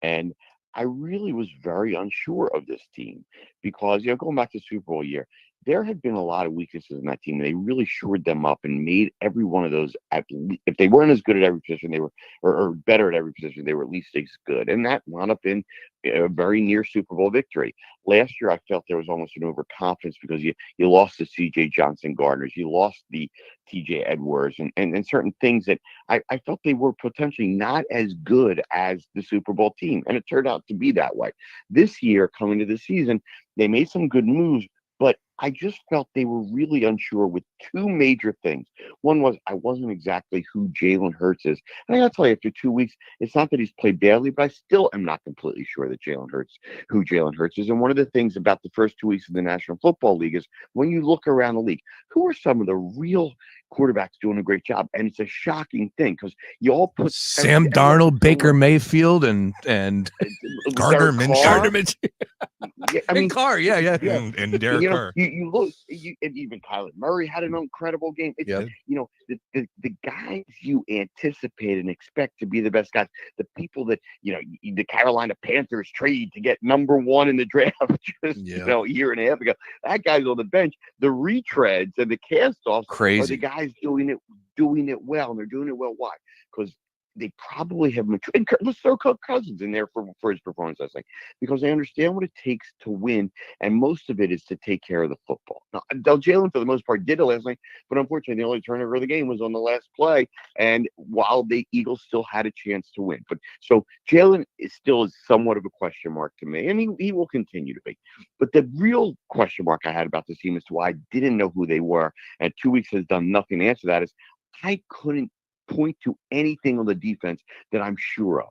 And I really was very unsure of this team because, going back to Super Bowl year, there had been a lot of weaknesses in that team. They really shored them up and made every one of those, if they weren't as good at every position, they were, or better at every position, they were at least as good. And that wound up in a very near Super Bowl victory. Last year, I felt there was almost an overconfidence because you lost the C.J. Johnson Gardners, you lost the T.J. Edwards, and certain things that I felt they were potentially not as good as the Super Bowl team. And it turned out to be that way. This year, coming to the season, they made some good moves, but I just felt they were really unsure with two major things. One was I wasn't exactly who Jalen Hurts is. And I got to tell you, after 2 weeks, it's not that he's played badly, but I still am not completely sure that who Jalen Hurts is. And one of the things about the first 2 weeks of the National Football League is when you look around the league, who are some of the real quarterbacks doing a great job? And it's a shocking thing because you all put Sam Darnold, Baker Mayfield, and Gardner Minshew. Yeah, I mean, Carr, and Derek Carr. You look, and even Kyler Murray had an incredible game. It's, the guys you anticipate and expect to be the best guys, the people that the Carolina Panthers trade to get number one in the draft just a year and a half ago. That guy's on the bench. The retreads and the cast-offs are the guys doing it well, and they're doing it well. Why? Because they probably have matured. And let's throw Kirk Cousins in there for his performance last night, because they understand what it takes to win, and most of it is to take care of the football. Now, Jalen, for the most part, did it last night, but unfortunately, the only turnover of the game was on the last play, and while the Eagles still had a chance to win. But so Jalen is still somewhat of a question mark to me, and he will continue to be. But the real question mark I had about this team as to why I didn't know who they were, and 2 weeks has done nothing to answer that, is I couldn't point to anything on the defense that I'm sure of.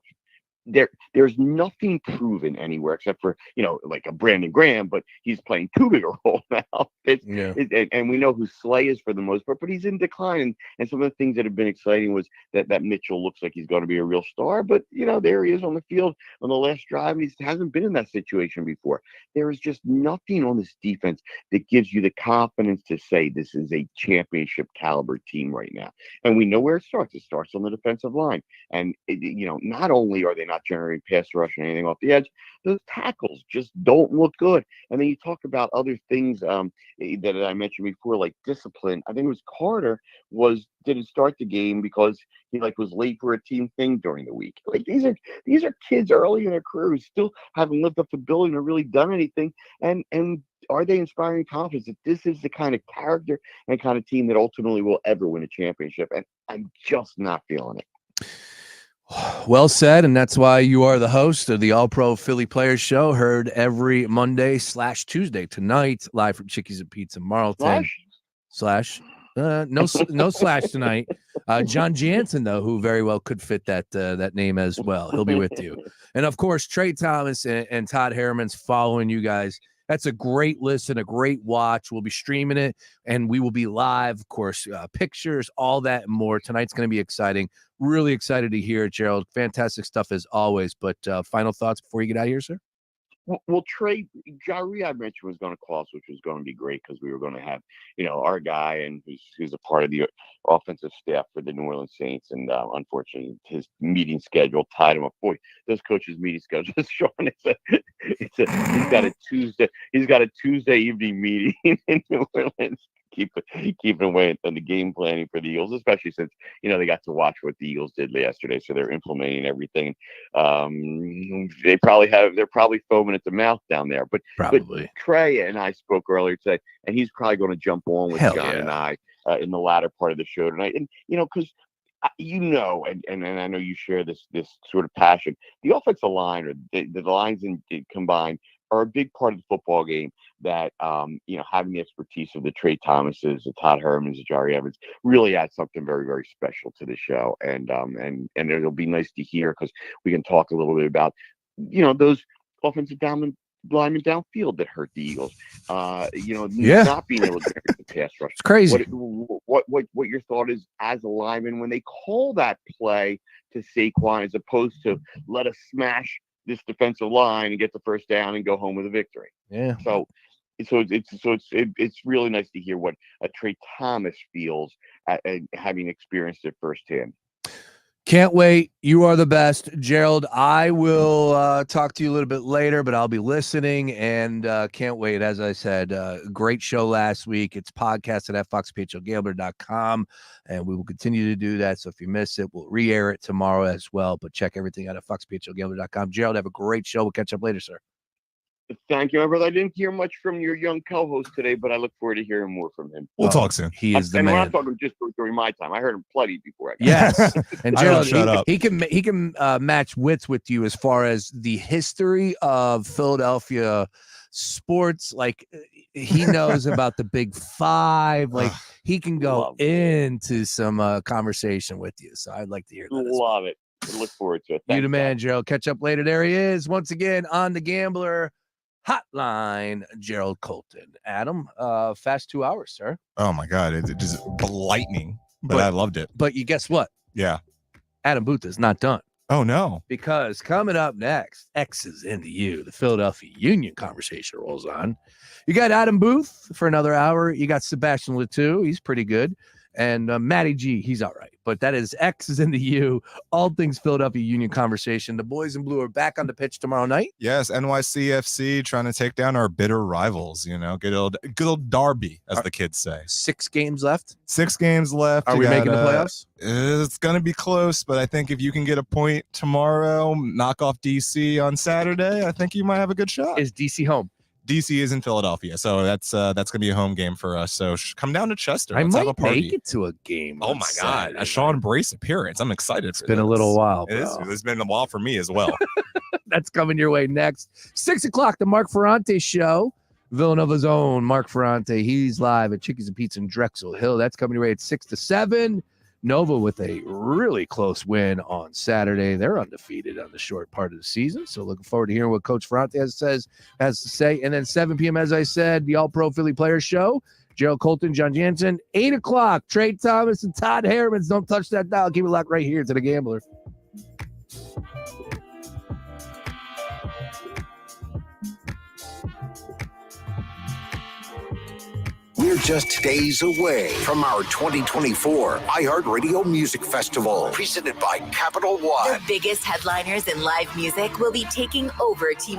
There's nothing proven anywhere except for like a Brandon Graham, but he's playing too big a role now. And we know who Slay is for the most part, but he's in decline. And some of the things that have been exciting was that Mitchell looks like he's going to be a real star, but there he is on the field on the last drive. He hasn't been in that situation before. There is just nothing on this defense that gives you the confidence to say this is a championship caliber team right now. And we know where it starts. It starts on the defensive line. And not only are they not generating pass rush and anything off the edge, those tackles just don't look good. And then you talk about other things that I mentioned before, like discipline. I think it was Carter didn't start the game because he was late for a team thing during the week. Like these are kids early in their career who still haven't lived up to billing or really done anything. And are they inspiring confidence that this is the kind of character and kind of team that ultimately will ever win a championship? And I'm just not feeling it. Well said, and that's why you are the host of the All-Pro Philly Players Show, heard every Monday/Tuesday tonight, live from Chickies and Pizza Marlton. No slash tonight. John Jansen, though, who very well could fit that name as well. He'll be with you. And, of course, Trey Thomas and Todd Harriman's following you guys. That's a great listen, a great watch. We'll be streaming it, and we will be live, of course, pictures, all that and more. Tonight's going to be exciting. Really excited to hear it, Jerrold. Fantastic stuff as always. But final thoughts before you get out of here, sir? Well, Trey, Jari, I mentioned, was going to call us, which was going to be great because we were going to have, our guy and who's a part of the offensive staff for the New Orleans Saints. And unfortunately, his meeting schedule tied him up. Boy, those coaches' meeting schedules, Sean, he's got a Tuesday evening meeting in New Orleans. Keeping away on the game planning for the Eagles, especially since they got to watch what the Eagles did yesterday, so they're implementing everything. They're probably foaming at the mouth down there. But Trey and I spoke earlier today, and he's probably going to jump on with John and I in the latter part of the show tonight. And because and I know you share this sort of passion. The offensive line or the lines combined are a big part of the football game that, having the expertise of the Trey Thomases, the Todd Hermans, the Jari Evans really adds something very, very special to the show. And it'll be nice to hear because we can talk a little bit about, those offensive linemen downfield that hurt the Eagles. Not being able to get the pass rush. It's crazy. What your thought is as a lineman when they call that play to Saquon as opposed to let us smash this defensive line and get the first down and go home with a victory. Yeah. So it's really nice to hear what a Trey Thomas feels having experienced it firsthand. Can't wait. You are the best. Jerrold, I will talk to you a little bit later, but I'll be listening and can't wait. As I said, great show last week. It's podcasted at foxphlgambler.com, and we will continue to do that. So if you miss it, we'll re-air it tomorrow as well, but check everything out at foxphlgambler.com. Jerrold, have a great show. We'll catch up later, sir. Thank you, my brother. I didn't hear much from your young co-host today, but I look forward to hearing more from him. We'll talk soon. He is the and man. we're not talking just during my time. I heard him plenty before. Yes, and Jerrold, shut up. he can match wits with you as far as the history of Philadelphia sports. Like he knows about the Big Five. Like he can go into some conversation with you. So I'd like to hear that. Love it. I look forward to it. You the man, Jerrold. Catch up later. There he is once again on the Gambler Hotline, Jerrold Colton. Adam, fast 2 hours, sir. Oh my God, it just lightning, but I loved it. But you guess what? Yeah, Adam Booth is not done. Oh no, because coming up next, X's into you. The Philadelphia Union conversation rolls on. You got Adam Booth for another hour. You got Sebastian Letou. He's pretty good. And Matty G, he's all right. But that is X's into you. All things Philadelphia Union conversation. The boys in blue are back on the pitch tomorrow night. Yes, NYCFC trying to take down our bitter rivals. You know, good old Derby, as the kids say. 6 games left. 6 games left. Are we making the playoffs? It's going to be close, but I think if you can get a point tomorrow, knock off DC on Saturday, I think you might have a good shot. Is DC home? DC is in Philadelphia, so that's going to be a home game for us. So come down to Chester. I Let's have might a party. make it to a game. Oh my God, a Sean Brace appearance. I'm excited. It's been a little while. It's been a while for me as well. That's coming your way next. 6 o'clock, the Mark Ferrante Show. Villanova's own Mark Ferrante. He's live at Chickies and Pete's in Drexel Hill. That's coming your way at 6 to 7. Nova with a really close win on Saturday. They're undefeated on the short part of the season. So looking forward to hearing what Coach Ferrante has to say. And then 7 p.m., as I said, the All-Pro Philly Players Show. Jerrold Colton, John Jansen. 8 o'clock, Trey Thomas and Todd Harriman. Don't touch that dial. Keep it locked right here to the Gambler. We're just days away from our 2024 iHeartRadio Music Festival, presented by Capital One. The biggest headliners in live music will be taking over T